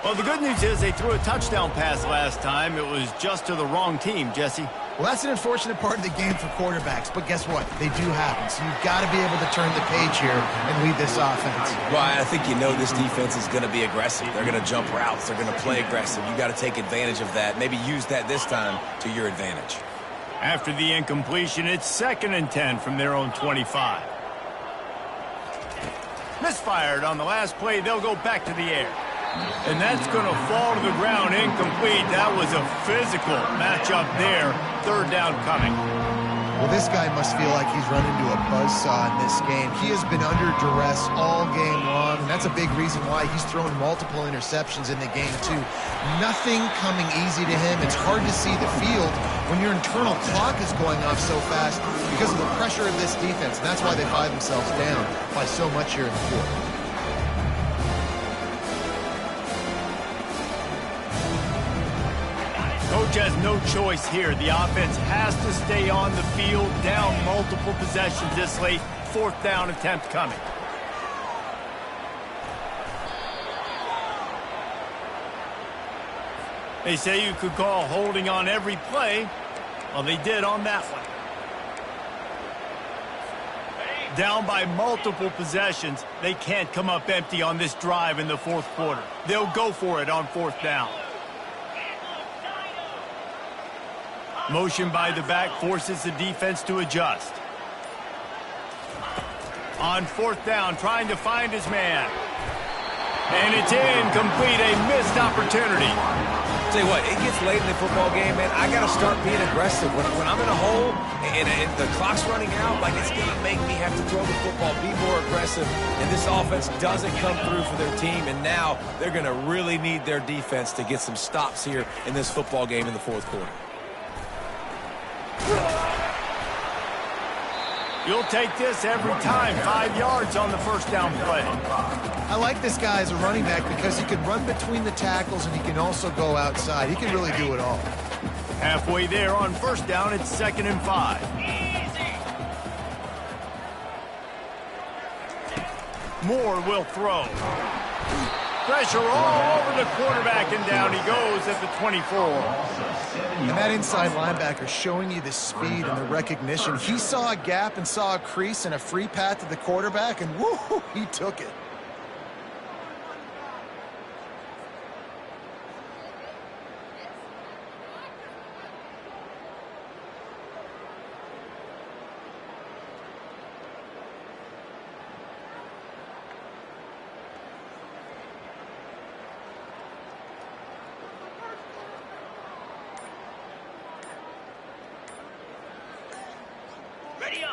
Speaker 1: Well, the good news is they threw a touchdown pass last time. It was just to the wrong team, Jesse.
Speaker 3: Well, that's an unfortunate part of the game for quarterbacks, but guess what? They do happen. So you've got to be able to turn the page here and lead this offense.
Speaker 2: Well, I think you know this defense is going to be aggressive. They're going to jump routes. They're going to play aggressive. You got to take advantage of that. Maybe use that this time to your advantage.
Speaker 1: After the incompletion, it's 2nd and 10 from their own 25. Misfired on the last play. They'll go back to the air. And that's going to fall to the ground incomplete. That was a physical matchup there. 3rd down coming.
Speaker 3: Well, this guy must feel like he's run into a buzzsaw in this game. He has been under duress all game long, and that's a big reason why he's thrown multiple interceptions in the game, too. Nothing coming easy to him. It's hard to see the field when your internal clock is going off so fast because of the pressure of this defense, and that's why they find themselves down by so much here in the fourth.
Speaker 1: Coach has no choice here. The offense has to stay on the field, down multiple possessions this late. 4th down attempt coming. They say you could call holding on every play. Well, they did on that one. Down by multiple possessions. They can't come up empty on this drive in the 4th quarter. They'll go for it on 4th down. Motion by the back forces the defense to adjust. On 4th down, trying to find his man. And it's incomplete, a missed opportunity.
Speaker 2: Tell you what, it gets late in the football game, man. I got to start being aggressive. When I'm in a hole and the clock's running out, like it's going to make me have to throw the football, be more aggressive. And this offense doesn't come through for their team, and now they're going to really need their defense to get some stops here in this football game in the 4th quarter.
Speaker 1: You'll take this every time. 5 yards on the 1st down play.
Speaker 3: I like this guy as a running back because he can run between the tackles and he can also go outside. He can really do it all.
Speaker 1: Halfway there on 1st down, it's 2nd and 5. Moore will throw. Pressure all over the quarterback, and down he goes at the 24.
Speaker 3: And that inside linebacker showing you the speed and the recognition. He saw a gap and saw a crease and a free path to the quarterback, and whoo, he took it.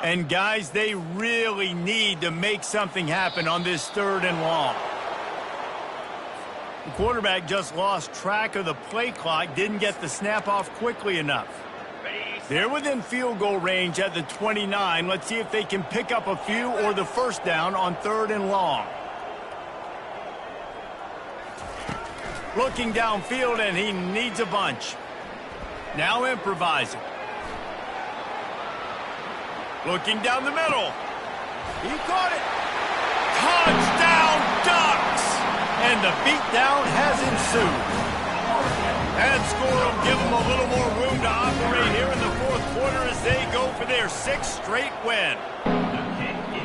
Speaker 1: And, guys, they really need to make something happen on this 3rd and long. The quarterback just lost track of the play clock, didn't get the snap off quickly enough. They're within field goal range at the 29. Let's see if they can pick up a few or the first down on 3rd and long. Looking downfield, and he needs a bunch. Now improvising. Looking down the middle. He caught it. Touchdown, Ducks! And the beatdown has ensued. That score will give them a little more room to operate here in the 4th quarter as they go for their 6th straight win.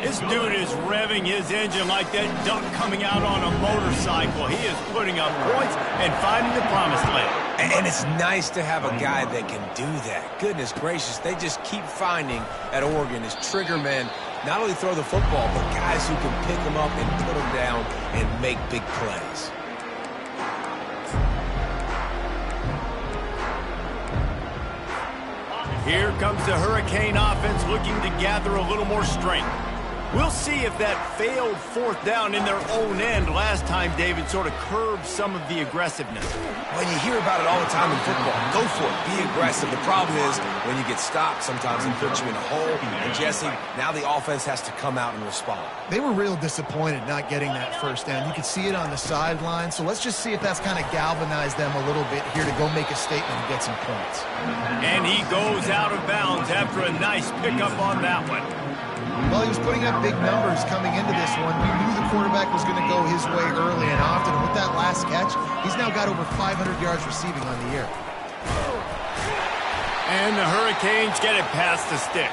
Speaker 1: This dude is revving his engine like that duck coming out on a motorcycle. He is putting up points and finding the promised land.
Speaker 2: And it's nice to have a guy that can do that. Goodness gracious, they just keep finding at Oregon as trigger men, not only throw the football, but guys who can pick them up and put them down and make big plays.
Speaker 1: Here comes the Hurricane offense looking to gather a little more strength. We'll see if that failed 4th down in their own end last time, David, sort of curbed some of the aggressiveness.
Speaker 2: Well, you hear about it all the time in football. Go for it. Be aggressive. The problem is when you get stopped, sometimes it puts you in a hole. And, Jesse, now the offense has to come out and respond.
Speaker 3: They were real disappointed not getting that first down. You could see it on the sideline. So let's just see if that's kind of galvanized them a little bit here to go make a statement and get some points.
Speaker 1: And he goes out of bounds after a nice pickup on that one.
Speaker 3: Well, he was putting up big numbers coming into this one. We knew the quarterback was going to go his way early and often. And with that last catch, he's now got over 500 yards receiving on the year.
Speaker 1: And the Hurricanes get it past the sticks.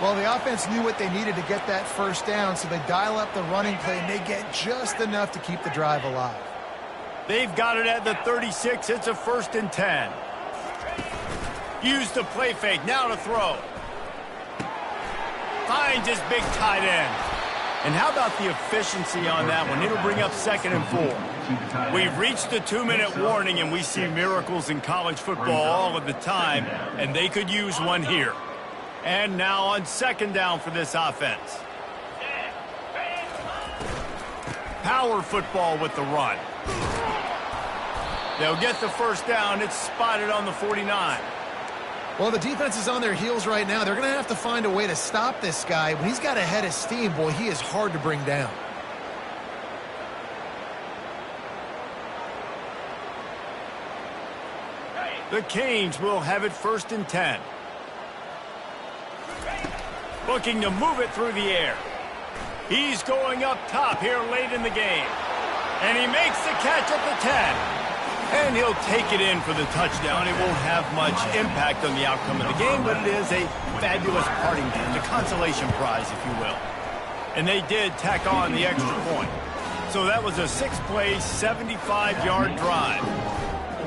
Speaker 3: Well, the offense knew what they needed to get that first down, so they dial up the running play, and they get just enough to keep the drive alive.
Speaker 1: They've got it at the 36. It's a 1st and 10. Use the play fake. Now to throw. Finds his big tight end. And how about the efficiency on that one? It'll bring up 2nd and 4. We've reached the 2-minute warning, and we see miracles in college football all of the time, and they could use one here. And now on 2nd down for this offense. Power football with the run. They'll get the first down. It's spotted on the 49.
Speaker 3: Well, the defense is on their heels right now. They're going to have to find a way to stop this guy. When he's got a head of steam, boy, he is hard to bring down.
Speaker 1: The Canes will have it 1st and 10. Looking to move it through the air. He's going up top here late in the game. And he makes the catch at the 10. And he'll take it in for the touchdown. It won't have much impact on the outcome of the game, but it is a fabulous parting gift, a consolation prize, if you will. And they did tack on the extra point. So that was a 6-play, 75-yard drive.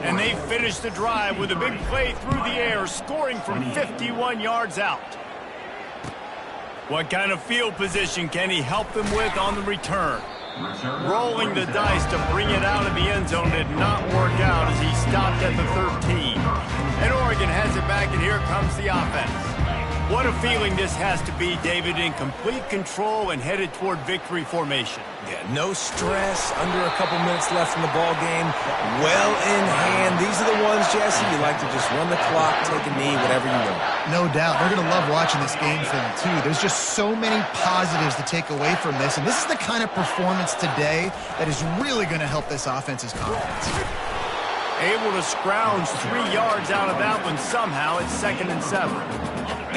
Speaker 1: And they finished the drive with a big play through the air, scoring from 51 yards out. What kind of field position can he help them with on the return? Rolling the dice to bring it out of the end zone did not work out as he stopped at the 13. And Oregon has it back, and here comes the offense. What a feeling this has to be, David, in complete control and headed toward victory formation.
Speaker 2: Yeah, no stress, under a couple minutes left in the ball game, well in hand. These are the ones, Jesse, you like to just run the clock, take a knee, whatever you want.
Speaker 3: No doubt. They're going to love watching this game film, too. There's just so many positives to take away from this, and this is the kind of performance today that is really going to help this offense's confidence.
Speaker 1: Able to scrounge 3 yards out of that one somehow. It's 2nd and 7.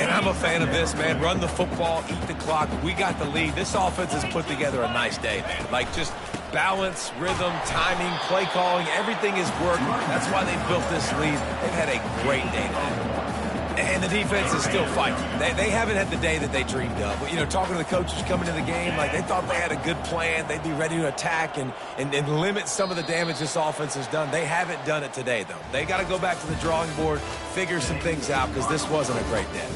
Speaker 2: And I'm a fan of this, man. Run the football, eat the clock. We got the lead. This offense has put together a nice day, man. Like just balance, rhythm, timing, play calling, everything is working. That's why they built this lead. They've had a great day today. And the defense is still fighting. They haven't had the day that they dreamed of. But, you know, talking to the coaches coming to the game, like they thought they had a good plan. They'd be ready to attack and limit some of the damage this offense has done. They haven't done it today, though. They got to go back to the drawing board, figure some things out, because this wasn't a great day.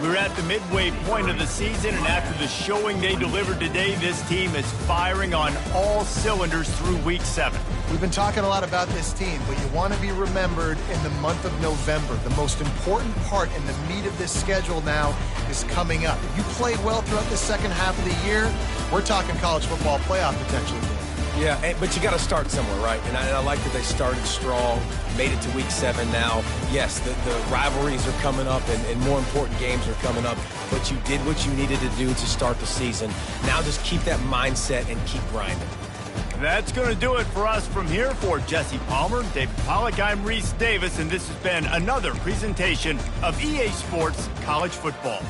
Speaker 1: We're at the midway point of the season, and after the showing they delivered today, this team is firing on all cylinders through Week 7.
Speaker 3: We've been talking a lot about this team, but you want to be remembered in the month of November. The most important part in the meat of this schedule now is coming up. If you play well throughout the second half of the year, we're talking college football playoff potential.
Speaker 2: Yeah, but you got to start somewhere, right? And I like that they started strong, made it to Week 7 now. Yes, the rivalries are coming up, and more important games are coming up, but you did what you needed to do to start the season. Now just keep that mindset and keep grinding.
Speaker 1: That's going to do it for us from here. For Jesse Palmer, David Pollack, I'm Reese Davis, and this has been another presentation of EA Sports College Football.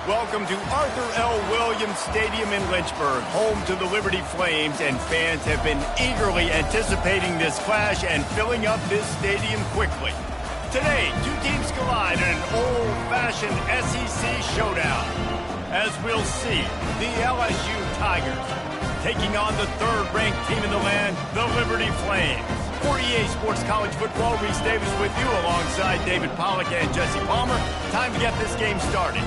Speaker 1: Welcome to Arthur L. Williams Stadium in Lynchburg, home to the Liberty Flames, and fans have been eagerly anticipating this clash and filling up this stadium quickly. Today, two teams collide in an old-fashioned SEC showdown. As we'll see, the LSU Tigers taking on the third-ranked team in the land, the Liberty Flames. For EA Sports College Football, Reese Davis with you alongside David Pollack and Jesse Palmer. Time to get this game started.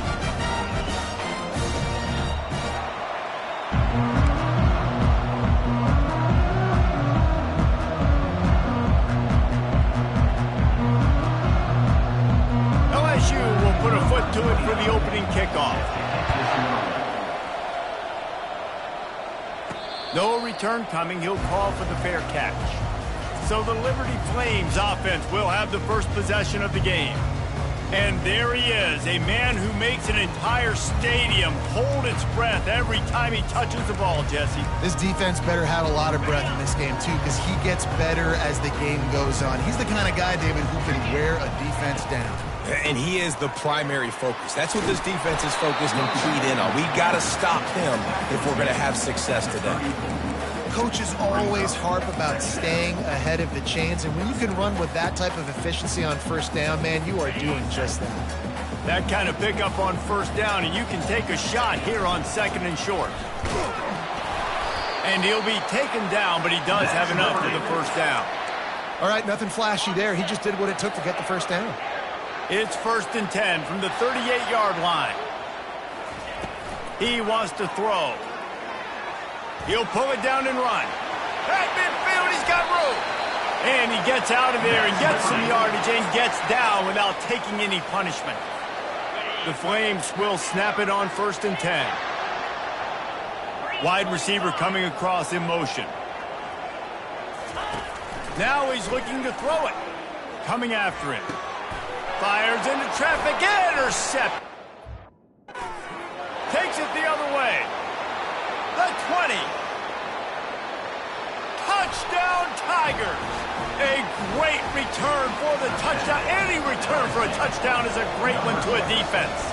Speaker 1: Put a foot to it for the opening kickoff. No return coming. He'll call for the fair catch. So the Liberty Flames offense will have the first possession of the game. And there he is, a man who makes an entire stadium hold its breath every time he touches the ball, Jesse.
Speaker 3: This defense better have a lot of breath in this game, too, because he gets better as the game goes on. He's the kind of guy, David, who can wear a defense down.
Speaker 2: And he is the primary focus. That's what this defense is focused and keyed in on. We got to stop him if we're going to have success today.
Speaker 3: Coaches always harp about staying ahead of the chains, and when you can run with that type of efficiency on first down, man, you are doing just that.
Speaker 1: That kind of pickup on first down, and you can take a shot here on second and short. And he'll be taken down, but he does have enough for the first down.
Speaker 3: All right, nothing flashy there. He just did what it took to get the first down.
Speaker 1: It's 1st and 10 from the 38-yard line. He wants to throw. He'll pull it down and run. At midfield, he's got room. And he gets out of there and gets some yardage and gets down without taking any punishment. The Flames will snap it on 1st and 10. Wide receiver coming across in motion. Now he's looking to throw it. Coming after him. Fires into traffic, intercept. Takes it the other way. The 20. Touchdown Tigers. A great return for the touchdown. Any return for a touchdown is a great one to a defense.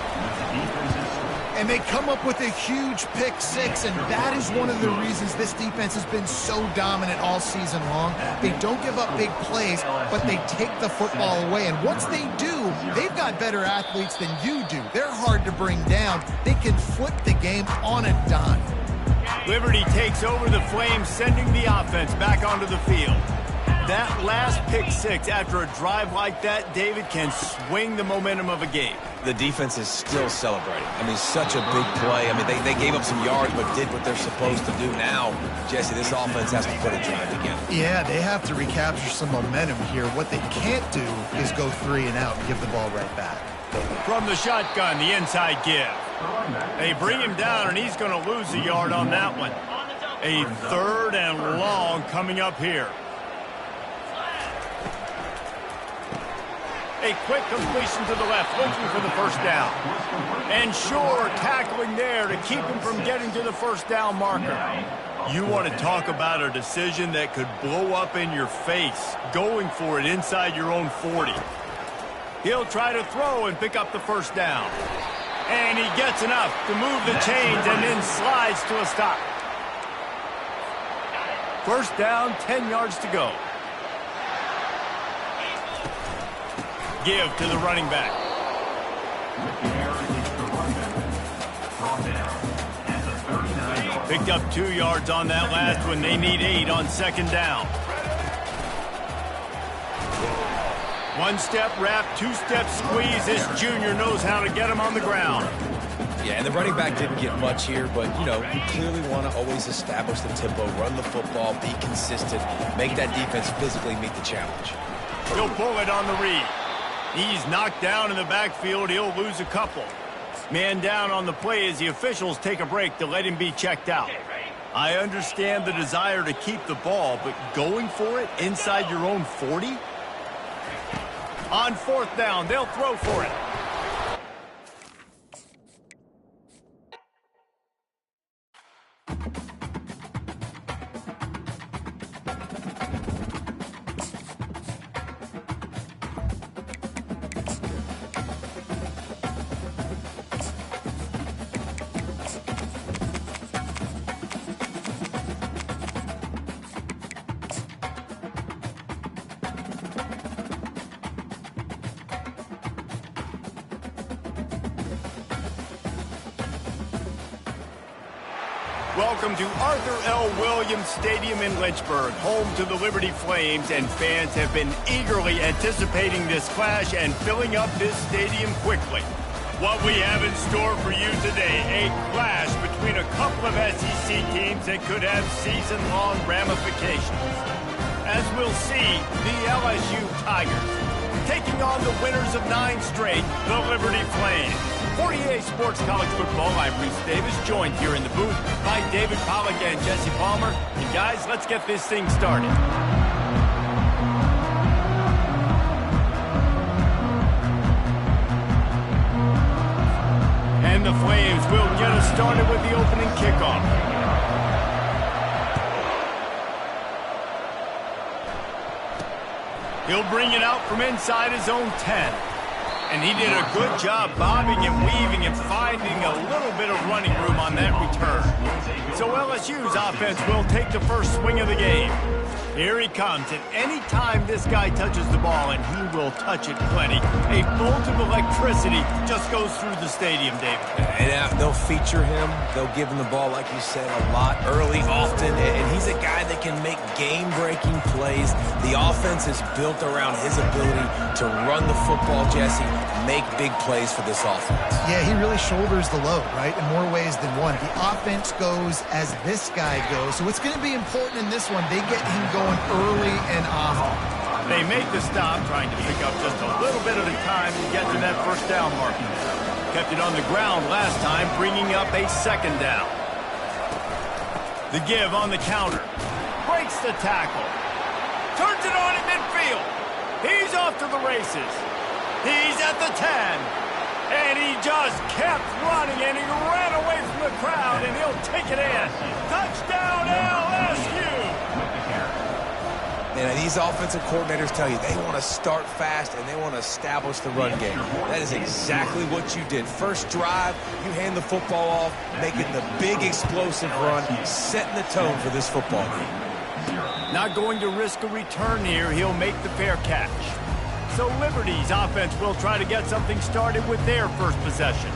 Speaker 3: And they come up with a huge pick six, and that is one of the reasons this defense has been so dominant all season long. They don't give up big plays, but they take the football away. And once they do, they've got better athletes than you do. They're hard to bring down. They can flip the game on a dime.
Speaker 1: Liberty takes over the Flames, sending the offense back onto the field. That last pick six after a drive like that, David, can swing the momentum of a game.
Speaker 2: The defense is still celebrating. I mean, such a big play. I mean, they gave up some yards but did what they're supposed to do. Now, Jesse, this offense has to put a drive together.
Speaker 3: Yeah, they have to recapture some momentum here. What they can't do is go 3 and out and give the ball right back.
Speaker 1: From the shotgun, the inside give. They bring him down, and he's going to lose a yard on that one. A 3rd and long coming up here. A quick completion to the left, looking for the first down. And sure, tackling there to keep him from getting to the first down marker. You want to talk about a decision that could blow up in your face, going for it inside your own 40. He'll try to throw and pick up the first down. And he gets enough to move the chains and then slides to a stop. First down, 10 yards to go. Give to the running back. Picked up 2 yards on that last one. They need 8 on 2nd down. 1-step wrap, 2-step squeeze. This junior knows how to get him on the ground.
Speaker 2: Yeah, and the running back didn't get much here, but, you know, you clearly want to always establish the tempo, run the football, be consistent, make that defense physically meet the challenge.
Speaker 1: He'll pull it on the read. He's knocked down in the backfield. He'll lose a couple. Man down on the play as the officials take a break to let him be checked out. I understand the desire to keep the ball, but going for it inside your own 40? On 4th down, they'll throw for it. Welcome to Arthur L. Williams Stadium in Lynchburg, home to the Liberty Flames, and fans have been eagerly anticipating this clash and filling up this stadium quickly. What we have in store for you today, a clash between a couple of SEC teams that could have season-long ramifications. As we'll see, the LSU Tigers taking on the winners of 9 straight, the Liberty Flames. 48 Sports College Football, I'm Reese Davis, joined here in the booth by David Pollack and Jesse Palmer. And guys, let's get this thing started. And the Flames will get us started with the opening kickoff. He'll bring it out from inside his own 10. And he did a good job bobbing and weaving and finding a little bit of running room on that return. So LSU's offense will take the first swing of the game. Here he comes, and any time this guy touches the ball, and he will touch it plenty, a bolt of electricity just goes through the stadium, David.
Speaker 2: And they'll feature him. They'll give him the ball, like you said, a lot, early, often. And he's a guy that can make game-breaking plays. The offense is built around his ability to run the football, Jesse, make big plays for this offense.
Speaker 3: Yeah, he really shoulders the load, right, in more ways than one. The offense goes as this guy goes. So it's going to be important in this one. They get him going early and often.
Speaker 1: They make the stop, trying to pick up just a little bit at a time to get to that first down marker. Kept it on the ground last time, bringing up a 2nd down. The give on the counter. Breaks the tackle. Turns it on in midfield. He's off to the races. He's at the 10. And he just kept running, and he ran away from the crowd, and he'll take it in. Touchdown, LSU!
Speaker 2: And these offensive coordinators tell you they want to start fast and they want to establish the run game. That is exactly what you did. First drive, you hand the football off, making the big explosive run, setting the tone for this football game.
Speaker 1: Not going to risk a return here. He'll make the fair catch. So Liberty's offense will try to get something started with their first possession.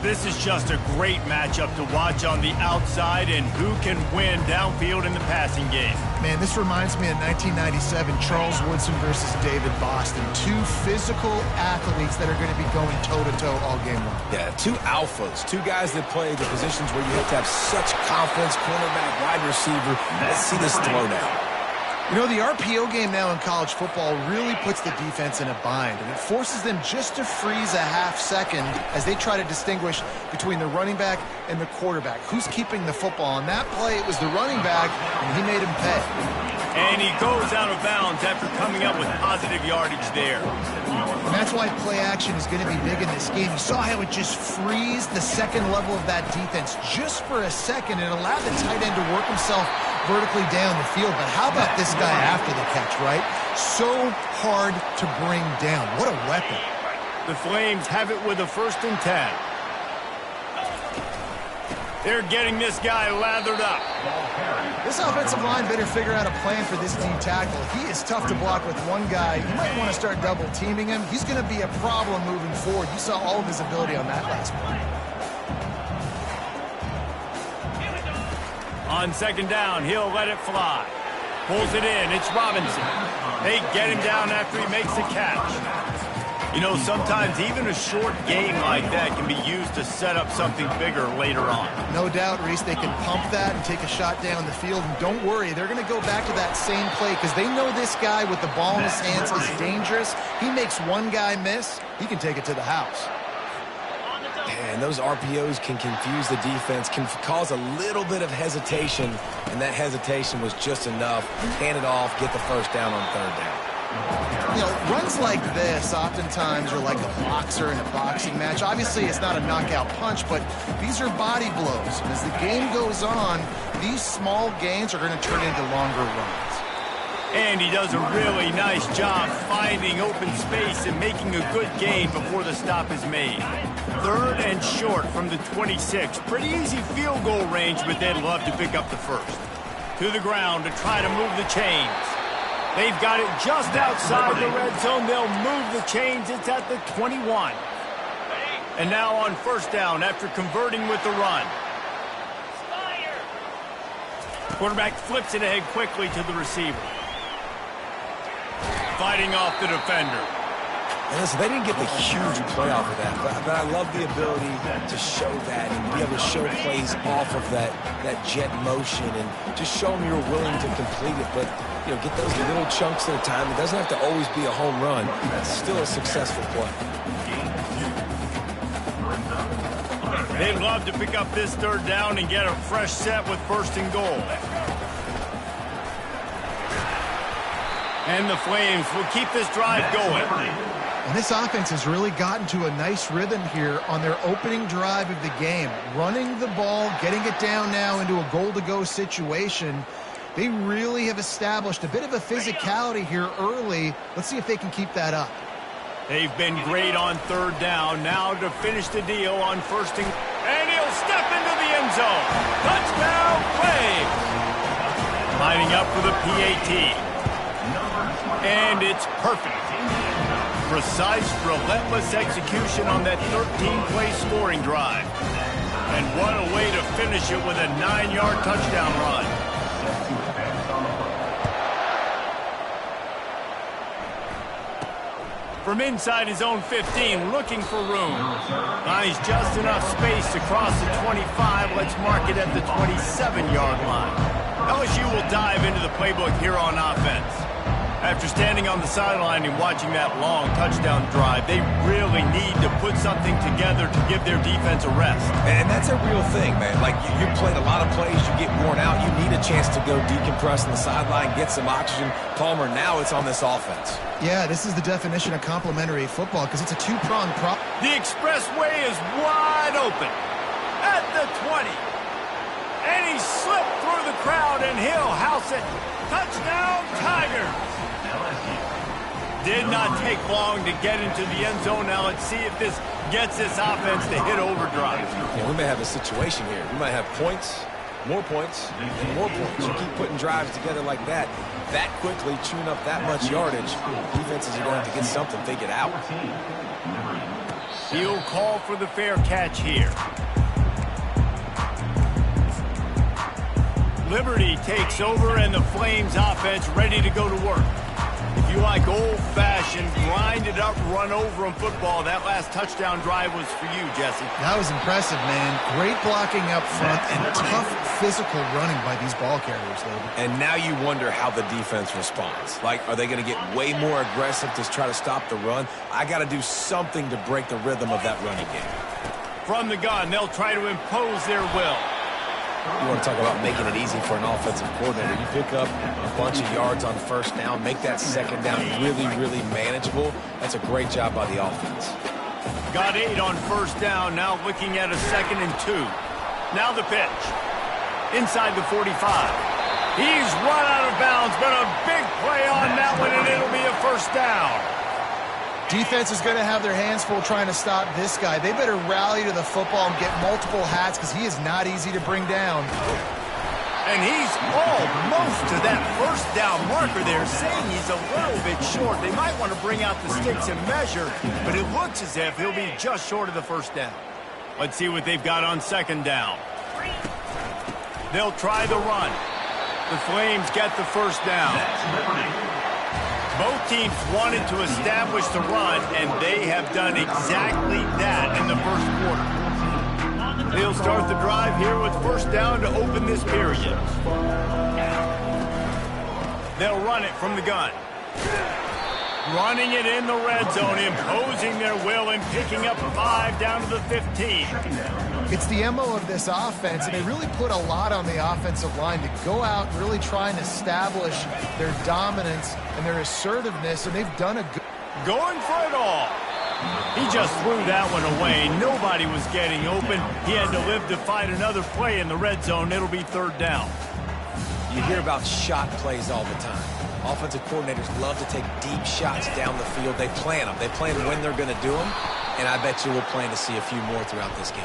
Speaker 1: This is just a great matchup to watch on the outside, and who can win downfield in the passing game.
Speaker 3: Man, this reminds me of 1997, Charles Woodson versus David Boston. Two physical athletes that are going to be going toe-to-toe all game long.
Speaker 2: Yeah, two alphas, two guys that play the positions where you have to have such confidence, cornerback, wide receiver. Let's see this throwdown.
Speaker 3: You know, the RPO game now in college football really puts the defense in a bind, and it forces them just to freeze a half second as they try to distinguish between the running back and the quarterback. Who's keeping the football? On that play, it was the running back, and he made him pay.
Speaker 1: And he goes out of bounds after coming up with positive yardage there.
Speaker 3: And that's why play action is going to be big in this game. You saw how it just freezed the second level of that defense just for a second. It allowed the tight end to work himself vertically down the field. But how about this guy after the catch, right? So hard to bring down. What a weapon.
Speaker 1: The Flames have it with a 1st and 10. They're getting this guy lathered up.
Speaker 3: This offensive line better figure out a plan for this D tackle. He is tough to block with one guy. You might want to start double teaming him. He's going to be a problem moving forward. You saw all of his ability on that last play.
Speaker 1: On 2nd down, he'll let it fly. Pulls it in. It's Robinson. They get him down after he makes the catch. You know, sometimes even a short game like that can be used to set up something bigger later on.
Speaker 3: No doubt, Reese, they can pump that and take a shot down the field. And don't worry, they're going to go back to that same play because they know this guy with the ball in his hands is dangerous. He makes one guy miss, he can take it to the house.
Speaker 2: And those RPOs can confuse the defense, can cause a little bit of hesitation, and that hesitation was just enough. Hand it off, get the 1st down on 3rd down.
Speaker 3: You know, runs like this oftentimes are like a boxer in a boxing match. Obviously, it's not a knockout punch, but these are body blows. And as the game goes on, these small gains are going to turn into longer runs.
Speaker 1: And he does a really nice job finding open space and making a good gain before the stop is made. 3rd and short from the 26. Pretty easy field goal range, but they'd love to pick up the 1st. To the ground to try to move the chains. They've got it just outside the red zone. They'll move the chains. It's at the 21. And now on 1st down after converting with the run. Quarterback flips it ahead quickly to the receiver. Fighting off the defender.
Speaker 2: And listen, they didn't get the huge play off of that, but I love the ability to show that and be able to show plays off of that jet motion and just show them you're willing to complete it. But, you know, get those little chunks at a time. It doesn't have to always be a home run. That's still a successful play.
Speaker 1: They'd love to pick up this 3rd down and get a fresh set with 1st and goal. And the Flames will keep this drive going.
Speaker 3: And this offense has really gotten to a nice rhythm here on their opening drive of the game. Running the ball, getting it down now into a goal-to-go situation. They really have established a bit of a physicality here early. Let's see if they can keep that up.
Speaker 1: They've been great on 3rd down. Now to finish the deal on 1st and he'll step into the end zone. Touchdown, Flames! Lining up for the PAT. And it's perfect. Precise, relentless execution on that 13-play scoring drive. And what a way to finish it with a 9-yard touchdown run. From inside his own 15, looking for room. Finds just enough space to cross the 25. Let's mark it at the 27-yard line. LSU will dive into the playbook here on offense. After standing on the sideline and watching that long touchdown drive, they really need to put something together to give their defense a rest.
Speaker 2: And that's a real thing, man. Like, you played a lot of plays, you get worn out, you need a chance to go decompress on the sideline, get some oxygen. Palmer, now it's on this offense.
Speaker 3: Yeah, this is the definition of complementary football because it's a two-pronged prop.
Speaker 1: The expressway is wide open at the 20. And he slipped through the crowd, and he'll house it. Touchdown, Tigers! Did not take long to get into the end zone. Now let's see if this gets this offense to hit overdrive.
Speaker 2: Yeah, we may have a situation here. We might have points, more points, and more points. You keep putting drives together like that quickly, chewing up that much yardage, defenses are going to have to get something figured out.
Speaker 1: He'll call for the fair catch here. Liberty takes over, and the Flames offense ready to go to work. If you like old-fashioned, grind-it-up, run-over-'em football, that last touchdown drive was for you, Jesse.
Speaker 3: That was impressive, man. Great blocking up front and tough physical running by these ball carriers, David.
Speaker 2: And now you wonder how the defense responds. Like, are they going to get way more aggressive to try to stop the run? I got to do something to break the rhythm of that running game.
Speaker 1: From the gun, they'll try to impose their will.
Speaker 2: You want to talk about making it easy for an offensive coordinator. You pick up a bunch of yards on first down, make that second down really, really manageable. That's a great job by the offense.
Speaker 1: Got 8 on first down, now looking at a 2nd and 2. Now the pitch. Inside the 45. He's run out of bounds, but a big play on that one, and it'll be a first down.
Speaker 3: Defense is going to have their hands full trying to stop this guy. They better rally to the football and get multiple hats because he is not easy to bring down.
Speaker 1: And he's almost to that first down marker there, saying he's a little bit short. They might want to bring out the sticks and measure, but it looks as if he'll be just short of the first down. Let's see what they've got on second down. They'll try the run. The Flames get the first down. Both teams wanted to establish the run, and they have done exactly that in the first quarter. They'll start the drive here with first down to open this period. They'll run it from the gun. Running it in the red zone, imposing their will and picking up 5 down to the 15.
Speaker 3: It's the MO of this offense, and they really put a lot on the offensive line to go out and really try and establish their dominance and their assertiveness, and they've done a good...
Speaker 1: Going for it all. He just threw that one away. Nobody was getting open. He had to live to find another play in the red zone. It'll be third down.
Speaker 2: You hear about shot plays all the time. Offensive coordinators love to take deep shots down the field. They plan them. They plan when they're going to do them, and I bet you we'll plan to see a few more throughout this game.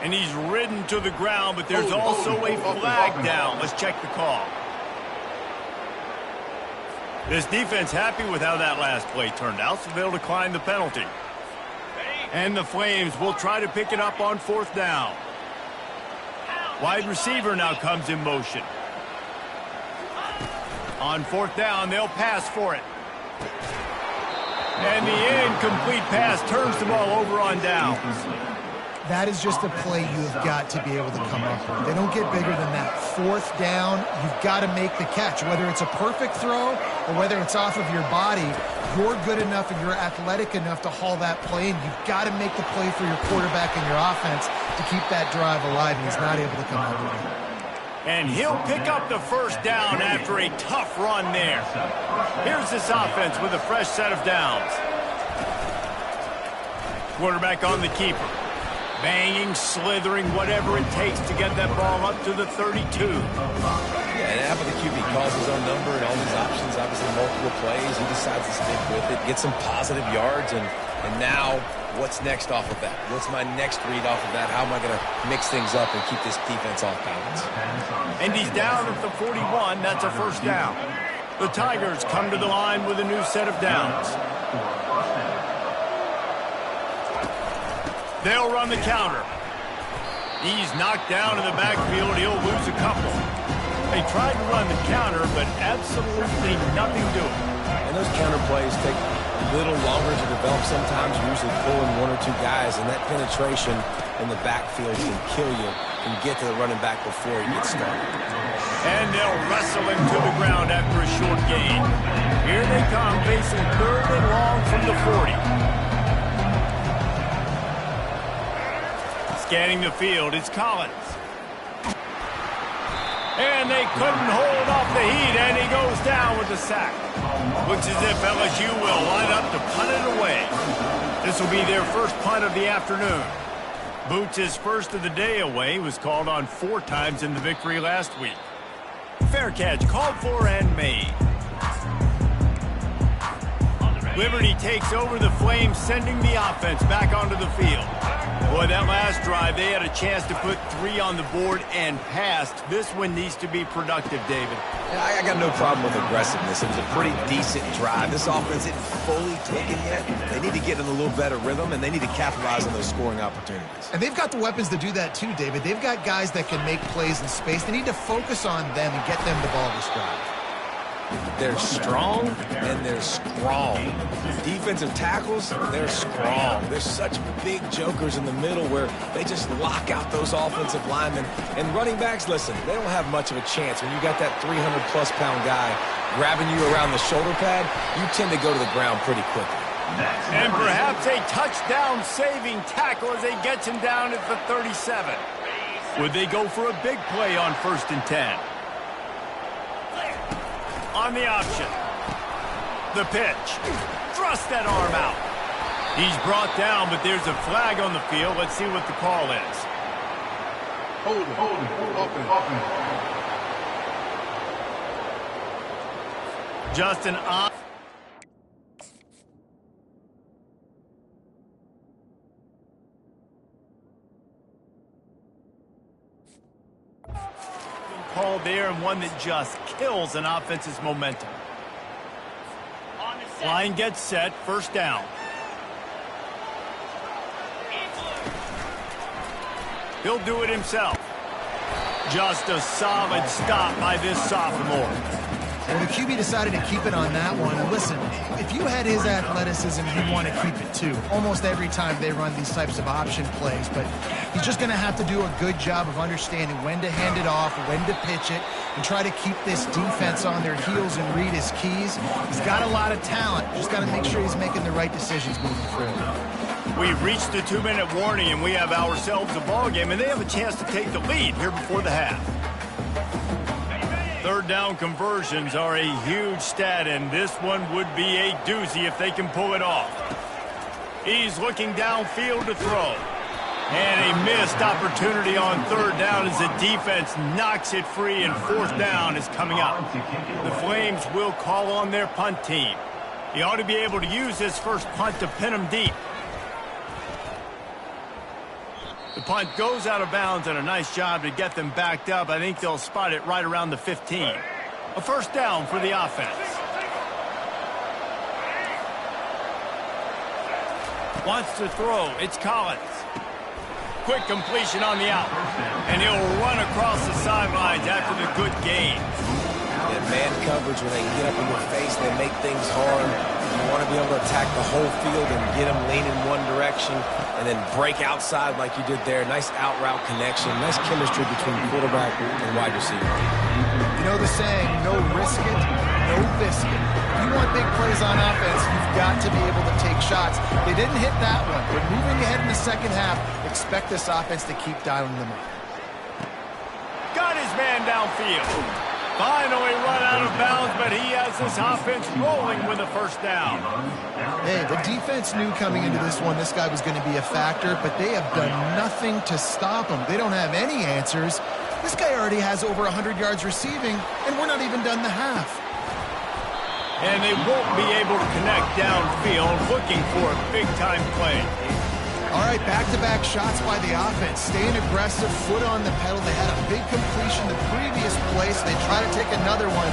Speaker 1: And he's ridden to the ground, but there's also a flag down. Let's check the call. This defense happy with how that last play turned out, so they'll decline the penalty. And the Flames will try to pick it up on fourth down. Wide receiver now comes in motion. On fourth down, they'll pass for it. And the incomplete pass turns the ball over on downs.
Speaker 3: That is just a play you have got to be able to come up with. They don't get bigger than that. Fourth down, you've got to make the catch. Whether it's a perfect throw or whether it's off of your body, you're good enough and you're athletic enough to haul that play in. You've got to make the play for your quarterback and your offense to keep that drive alive, and he's not able to come up with it.
Speaker 1: And he'll pick up the first down after a tough run there. Here's this offense with a fresh set of downs. Quarterback on the keeper. Banging, slithering, whatever it takes to get that ball up to the 32.
Speaker 2: Yeah, and after the QB calls his own number and all these options, obviously multiple plays, he decides to stick with it, get some positive yards, and now what's next off of that? What's my next read off of that? How am I going to mix things up and keep this defense off balance?
Speaker 1: And he's down at the 41. That's a first down. The Tigers come to the line with a new set of downs. They'll run the counter. He's knocked down in the backfield. He'll lose a couple. They tried to run the counter, but absolutely nothing doing.
Speaker 2: And those counter plays take a little longer to develop sometimes. You're usually pulling one or two guys, and that penetration in the backfield can kill you and get to the running back before he gets started.
Speaker 1: And they'll wrestle him to the ground after a short gain. Here they come, facing third and long from the 40. Scanning the field, it's Collins. And they couldn't hold off the heat, and he goes down with the sack. Looks as if LSU will line up to punt it away. This will be their first punt of the afternoon. Boots' first of the day away was called on 4 times in the victory last week. Fair catch called for and made. Liberty takes over the Flames, sending the offense back onto the field. Boy, that last drive, they had a chance to put 3 on the board and passed. This one needs to be productive, David.
Speaker 2: Yeah, I got no problem with aggressiveness. It was a pretty decent drive. This offense isn't fully clicking yet. They need to get in a little better rhythm, and they need to capitalize on those scoring opportunities.
Speaker 3: And they've got the weapons to do that too, David. They've got guys that can make plays in space. They need to focus on them and get them the ball this drive.
Speaker 2: They're strong, and they're strong. Defensive tackles, they're strong. They're such big jokers in the middle where they just lock out those offensive linemen. And running backs, listen, they don't have much of a chance. When you got that 300-plus pound guy grabbing you around the shoulder pad, you tend to go to the ground pretty quickly.
Speaker 1: And perhaps a touchdown-saving tackle as they get him down at the 37. Would they go for a big play on 1st and 10? On the option. The pitch. Thrust that arm out. He's brought down, but there's a flag on the field. Let's see what the call is. Justin on. Call there, and one that just kills an offense's momentum. Line gets set, 1st down. He'll do it himself. Just a solid stop by this sophomore.
Speaker 3: Well, the QB decided to keep it on that one. And listen, if you had his athleticism, you'd want to keep it too. Almost every time they run these types of option plays. But he's just going to have to do a good job of understanding when to hand it off, when to pitch it, and try to keep this defense on their heels and read his keys. He's got a lot of talent. Just got to make sure he's making the right decisions moving forward.
Speaker 1: We've reached the 2-minute warning, and we have ourselves a ball game, and they have a chance to take the lead here before the half. 3rd down conversions are a huge stat, and this one would be a doozy if they can pull it off. He's looking downfield to throw. And a missed opportunity on 3rd down as the defense knocks it free, and 4th down is coming up. The Flames will call on their punt team. He ought to be able to use his first punt to pin him deep. The punt goes out of bounds, and a nice job to get them backed up. I think they'll spot it right around the 15. A 1st down for the offense. Wants to throw. It's Collins. Quick completion on the out. And he'll run across the sidelines after the good gain.
Speaker 2: And man coverage, when they get up in your face, they make things hard. You want to be able to attack the whole field and get them leaning one direction and then break outside like you did there. Nice out route connection. Nice chemistry between quarterback and wide receiver.
Speaker 3: You know the saying, no risk it, no biscuit. If you want big plays on offense, you've got to be able to take shots. They didn't hit that one. They're moving ahead in the 2nd half. Expect this offense to keep dialing them up.
Speaker 1: Got his man downfield. Finally run out of bounds, but he has this offense rolling with a 1st down.
Speaker 3: Hey, the defense knew coming into this one this guy was going to be a factor, but they have done nothing to stop him. They don't have any answers. This guy already has over 100 yards receiving, and we're not even done the half.
Speaker 1: And they won't be able to connect downfield, looking for a big-time play.
Speaker 3: All right, back-to-back shots by the offense. Staying aggressive, foot on the pedal. They had a big completion the previous play, so they try to take another one.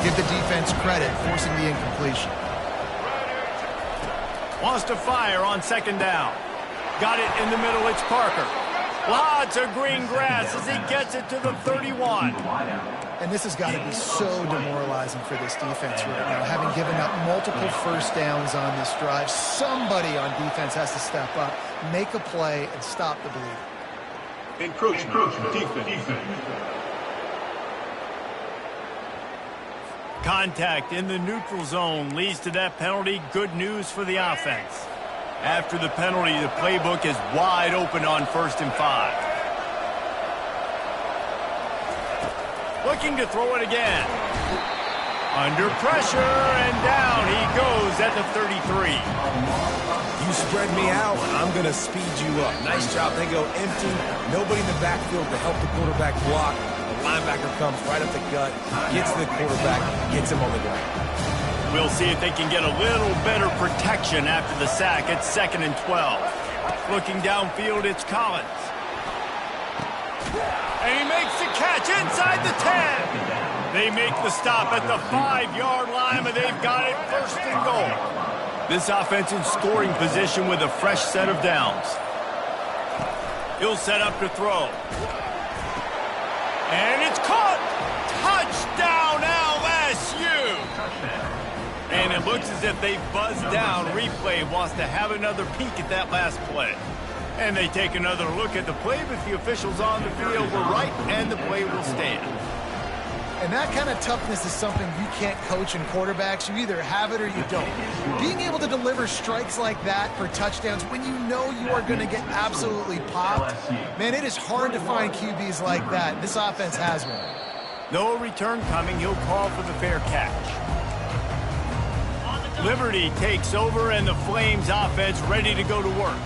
Speaker 3: Give the defense credit, forcing the incompletion.
Speaker 1: Wants to fire on 2nd down. Got it in the middle, it's Parker. Lots of green grass as he gets it to the 31.
Speaker 3: And this has got to be so demoralizing for this defense right now, having given up multiple 1st downs on this drive. Somebody on defense has to step up, make a play, and stop the bleeding.
Speaker 4: Encroachment. Defense.
Speaker 1: Contact in the neutral zone leads to that penalty. Good news for the offense. After the penalty, the playbook is wide open on 1st and 5. Looking to throw it again. Under pressure, and down he goes at the 33.
Speaker 2: You spread me out, I'm going to speed you up. Nice job. They go empty. Nobody in the backfield to help the quarterback block. The linebacker comes right up the gut, gets the quarterback, gets him on the ground.
Speaker 1: We'll see if they can get a little better protection after the sack at 2nd and 12. Looking downfield, it's Collins. And he makes the catch inside the 10. They make the stop at the 5-yard line, but they've got it first and goal. This offense in scoring position with a fresh set of downs. He'll set up to throw. And it's caught. Touchdown, LSU. And it looks as if they buzzed down. Replay wants to have another peek at that last play. And they take another look at the play, but the officials on the field were right, and the play will stand.
Speaker 3: And that kind of toughness is something you can't coach in quarterbacks. You either have it or you don't. Being able to deliver strikes like that for touchdowns when you know you are going to get absolutely popped, man, it is hard to find QBs like that. This offense has one.
Speaker 1: No return coming. He'll call for the fair catch. Liberty takes over, and the Flames offense ready to go to work.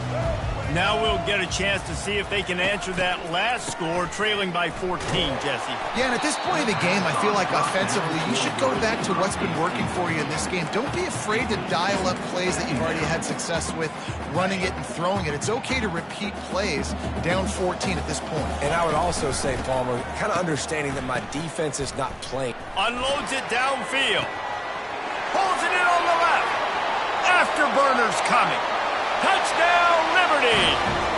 Speaker 1: Now we'll get a chance to see if they can answer that last score, trailing by 14, Jesse.
Speaker 3: Yeah, and at this point of the game, I feel like offensively, you should go back to what's been working for you in this game. Don't be afraid to dial up plays that you've already had success with, running it and throwing it. It's okay to repeat plays down 14 at this point.
Speaker 2: And I would also say, Palmer, kind of understanding that my defense is not playing.
Speaker 1: Unloads it downfield. Pulls it in on the left. Afterburner's coming. Touchdown, Liberty!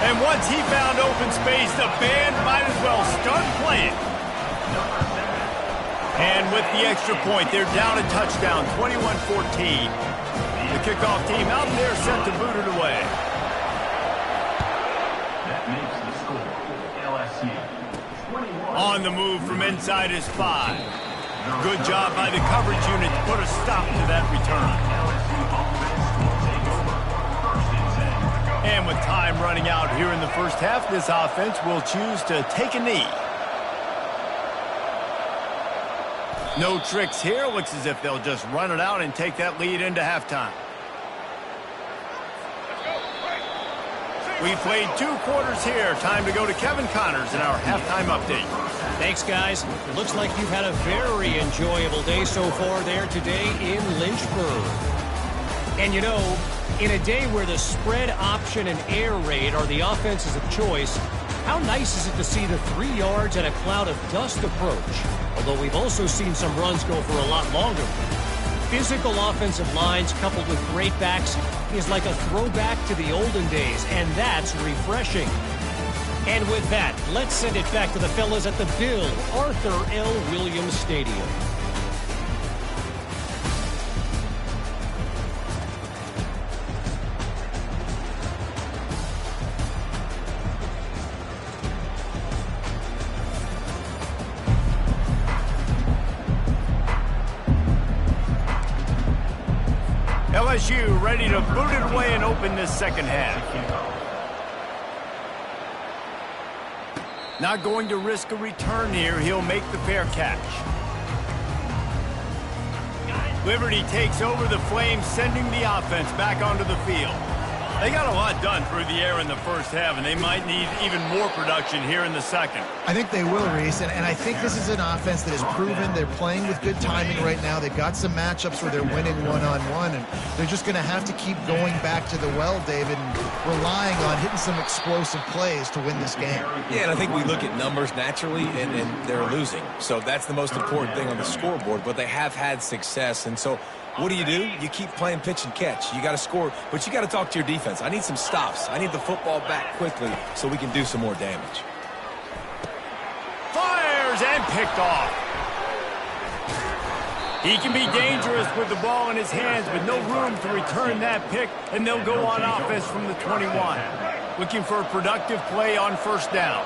Speaker 1: And once he found open space, the band might as well start playing. And with the extra point, they're down a touchdown, 21-14. The kickoff team out there set to boot it away.
Speaker 4: That makes the score. LSU 21.
Speaker 1: On the move from inside his 5. Good job by the coverage unit to put a stop to that return.
Speaker 4: LSU offense will take over. First and 10.
Speaker 1: And with time running out here in the first half, this offense will choose to take a knee. No tricks here. Looks as if they'll just run it out and take that lead into halftime. We've played 2 quarters here. Time to go to Kevin Connors in our halftime update.
Speaker 5: Thanks, guys. It looks like you've had a very enjoyable day so far there today in Lynchburg. And you know, in a day where the spread option and air raid are the offenses of choice, how nice is it to see the 3 yards and a cloud of dust approach? Although we've also seen some runs go for a lot longer. Physical offensive lines coupled with great backs is like a throwback to the olden days, and that's refreshing. And with that, let's send it back to the fellas at the Bill Arthur L. Williams Stadium.
Speaker 1: LSU ready to boot it away and open this second half. Not going to risk a return here. He'll make the fair catch. Liberty takes over the Flames, sending the offense back onto the field. They got a lot done through the air in the first half, and they might need even more production here in the second.
Speaker 3: I think they will, Reese, and I think this is an offense that has proven they're playing with good timing right now. They've got some matchups where they're winning one-on-one, and they're just going to have to keep going back to the well, David, and relying on hitting some explosive plays to win this game.
Speaker 2: Yeah, and I think we look at numbers naturally, and they're losing. So that's the most important thing on the scoreboard, but they have had success, and so what do? You keep playing pitch and catch. You got to score, but you got to talk to your defense. I need some stops. I need the football back quickly so we can do some more damage.
Speaker 1: Fires and picked off. He can be dangerous with the ball in his hands, but no room to return that pick, and they'll go on offense from the 21. Looking for a productive play on first down.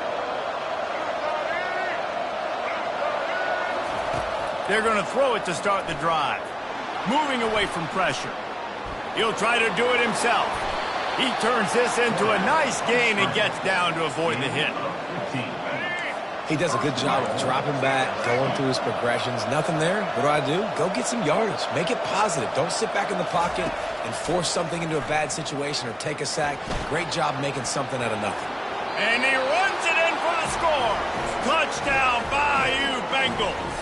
Speaker 1: They're going to throw it to start the drive. Moving away from pressure. He'll try to do it himself. He turns this into a nice gain and gets down to avoid the hit.
Speaker 2: He does a good job of dropping back, going through his progressions. Nothing there. What do? Go get some yardage. Make it positive. Don't sit back in the pocket and force something into a bad situation or take a sack. Great job making something out of nothing.
Speaker 1: And he runs it in for the score. Touchdown, Bayou Bengals.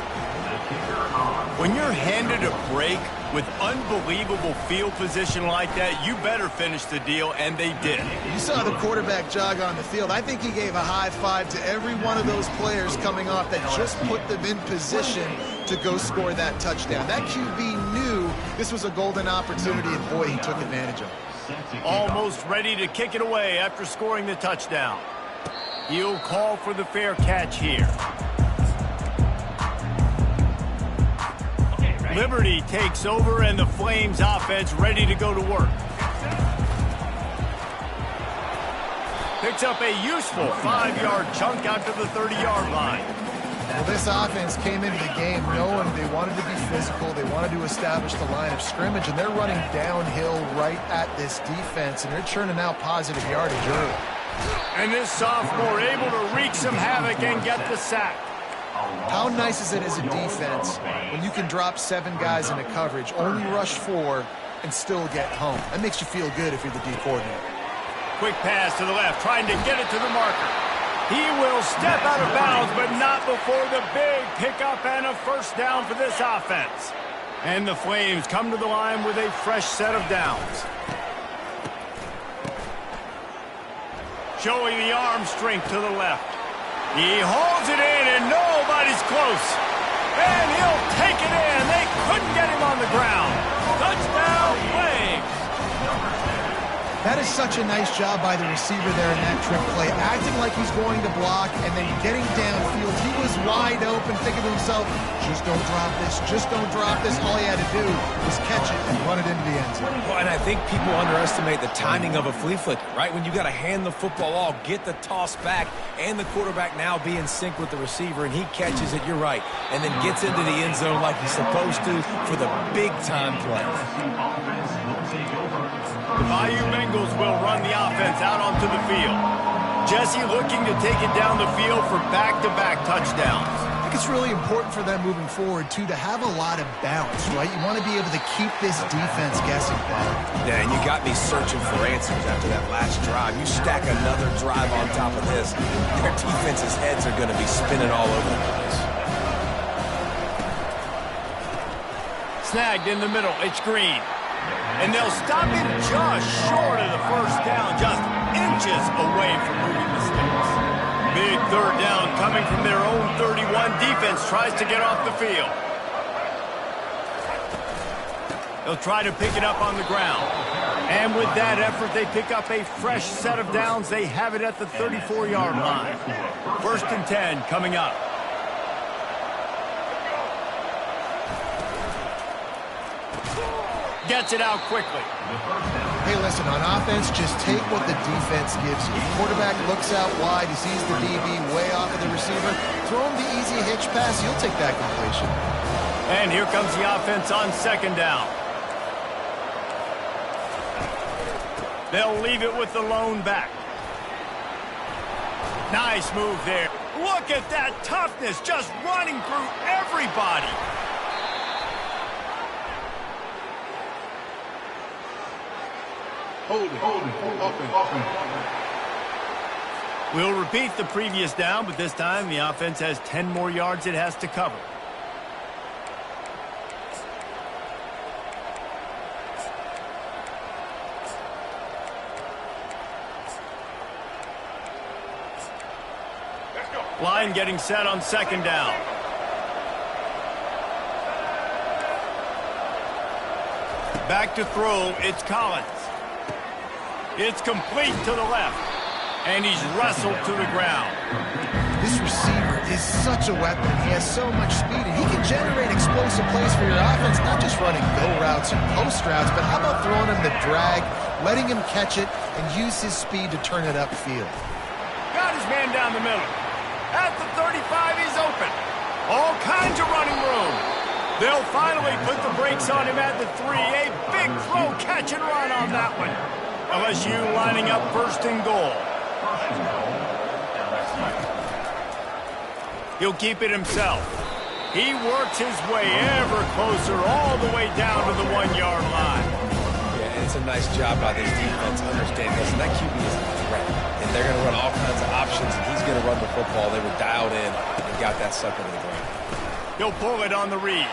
Speaker 1: When you're handed a break with unbelievable field position like that, you better finish the deal, and they did.
Speaker 3: You saw the quarterback jog on the field. I think he gave a high five to every one of those players coming off that just put them in position to go score that touchdown. That QB knew this was a golden opportunity, and boy, he took advantage of it.
Speaker 1: Almost ready to kick it away after scoring the touchdown. He'll call for the fair catch here. Liberty takes over, and the Flames offense ready to go to work. Picks up a useful 5-yard chunk out to the 30-yard line.
Speaker 3: Well, this offense came into the game knowing they wanted to be physical, they wanted to establish the line of scrimmage, and they're running downhill right at this defense, and they're churning out positive yardage early.
Speaker 1: And this sophomore able to wreak some havoc and get the sack.
Speaker 3: How nice is it as a defense when you can drop 7 guys into coverage, only rush 4, and still get home? That makes you feel good if you're the D coordinator.
Speaker 1: Quick pass to the left, trying to get it to the marker. He will step out of bounds, but not before the big pickup and a first down for this offense. And the Flames come to the line with a fresh set of downs. Showing the arm strength to the left. He holds it in, and nobody's close. And he'll take it in. They couldn't get him on the ground. Touchdown, Flames.
Speaker 3: That is such a nice job by the receiver there in that trick play, acting like he's going to block and then getting downfield. He was wide open, thinking to himself, just don't drop this, just don't drop this. All he had to do was catch it and run it into the end zone.
Speaker 2: Well, and I think people underestimate the timing of a flea flicker, right? When you got to hand the football off, get the toss back, and the quarterback now be in sync with the receiver, and he catches it, you're right, and then gets into the end zone like he's supposed to for the big-time play.
Speaker 1: The Bayou Bengals will run the offense out onto the field. Jesse looking to take it down the field for back-to-back touchdowns.
Speaker 3: I think it's really important for them moving forward, too, to have a lot of balance, right? You want to be able to keep this defense guessing.
Speaker 2: Yeah, and you got me searching for answers after that last drive. You stack another drive on top of this, their defense's heads are going to be spinning all over the place.
Speaker 1: Snagged in the middle, it's Green. And they'll stop him just short of the first down, just inches away from moving the sticks. Big third down coming from their own 31. Defense tries to get off the field. They'll try to pick it up on the ground. And with that effort, they pick up a fresh set of downs. They have it at the 34-yard line. 1st and 10 coming up. Gets it out quickly.
Speaker 3: Hey, listen, on offense, just take what the defense gives you. The quarterback looks out wide. He sees the DB way off of the receiver. Throw him the easy hitch pass. He'll take that completion.
Speaker 1: And here comes the offense on 2nd down. They'll leave it with the lone back. Nice move there. Look at that toughness, just running through everybody.
Speaker 4: Hold it.
Speaker 1: We'll repeat the previous down, but this time the offense has 10 more yards it has to cover.
Speaker 4: Let's go.
Speaker 1: Line getting set on 2nd down. Back to throw, it's Collins. It's complete to the left, and he's wrestled to the ground.
Speaker 3: This receiver is such a weapon. He has so much speed, and he can generate explosive plays for your offense, not just running go routes and post routes, but how about throwing him the drag, letting him catch it, and use his speed to turn it upfield.
Speaker 1: Got his man down the middle. At the 35, he's open. All kinds of running room. They'll finally put the brakes on him at the 3. A big throw, catch and run on that one. LSU lining up 1st and goal. He'll keep it himself. He works his way ever closer all the way down to the 1-yard line.
Speaker 2: Yeah, and it's a nice job by this defense understanding this. And that QB is a threat. And they're going to run all kinds of options, and he's going to run the football. They were dialed in and got that sucker to the ground.
Speaker 1: He'll pull it on the read.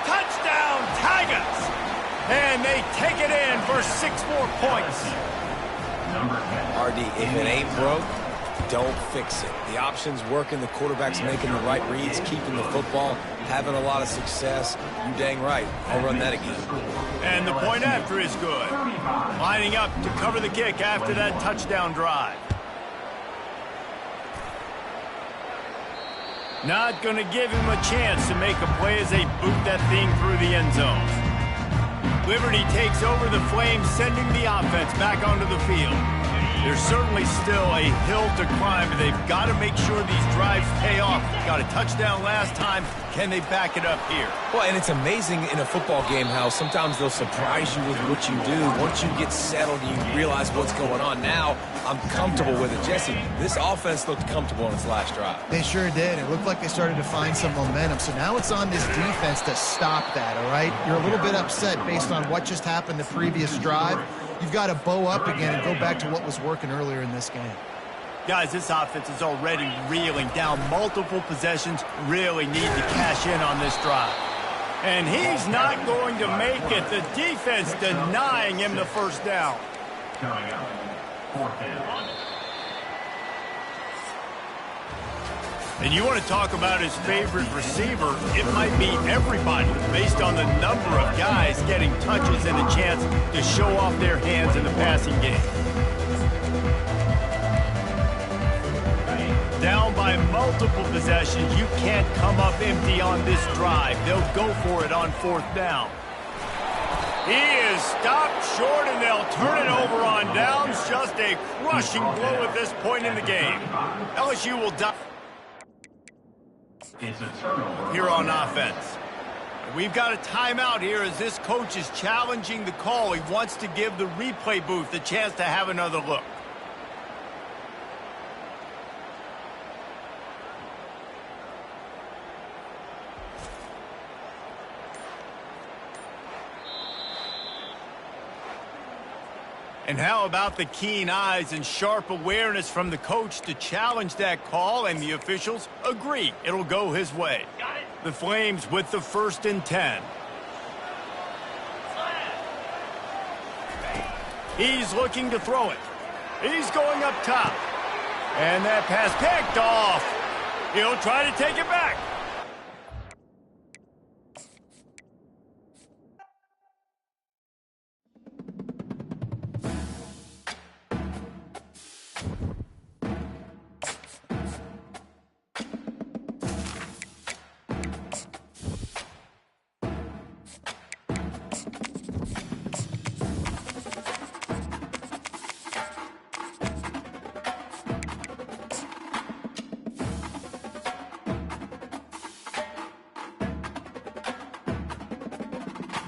Speaker 1: Touchdown, Tigers! And they take it in for 6 more points.
Speaker 2: RD, if it ain't broke, don't fix it. The options working, the quarterback's making the right reads, keeping the football, having a lot of success. You dang right. I'll run that again.
Speaker 1: And the point after is good. Lining up to cover the kick after that touchdown drive. Not going to give him a chance to make a play as they boot that thing through the end zone. Liberty takes over the Flames, sending the offense back onto the field. There's certainly still a hill to climb, but they've got to make sure these drives pay off. Got a touchdown last time. Can they back it up here?
Speaker 2: Well, and it's amazing in a football game how sometimes they'll surprise you with what you do. Once you get settled, you realize what's going on. Now, I'm comfortable with it. Jesse, this offense looked comfortable on its last drive.
Speaker 3: They sure did. It looked like they started to find some momentum. So now it's on this defense to stop that, all right? You're a little bit upset based on what just happened the previous drive. You've got to bow up again and go back to what was working earlier in this game.
Speaker 1: Guys, this offense is already reeling down multiple possessions. Really need to cash in on this drive. And he's not going to make it. The defense denying him the first down.
Speaker 4: Coming up, 4th down.
Speaker 1: And you want to talk about his favorite receiver, it might be everybody based on the number of guys getting touches and a chance to show off their hands in the passing game. Down by multiple possessions, you can't come up empty on this drive. They'll go for it on 4th down. He is stopped short, and they'll turn it over on downs. Just a crushing blow at this point in the game. LSU will die
Speaker 4: It's a turnover
Speaker 1: here on offense. We've got a timeout here as this coach is challenging the call. He wants to give the replay booth a chance to have another look. And how about the keen eyes and sharp awareness from the coach to challenge that call, and the officials agree it'll go his way. The Flames with the 1st and 10. He's looking to throw it. He's going up top. And that pass picked off. He'll try to take it back.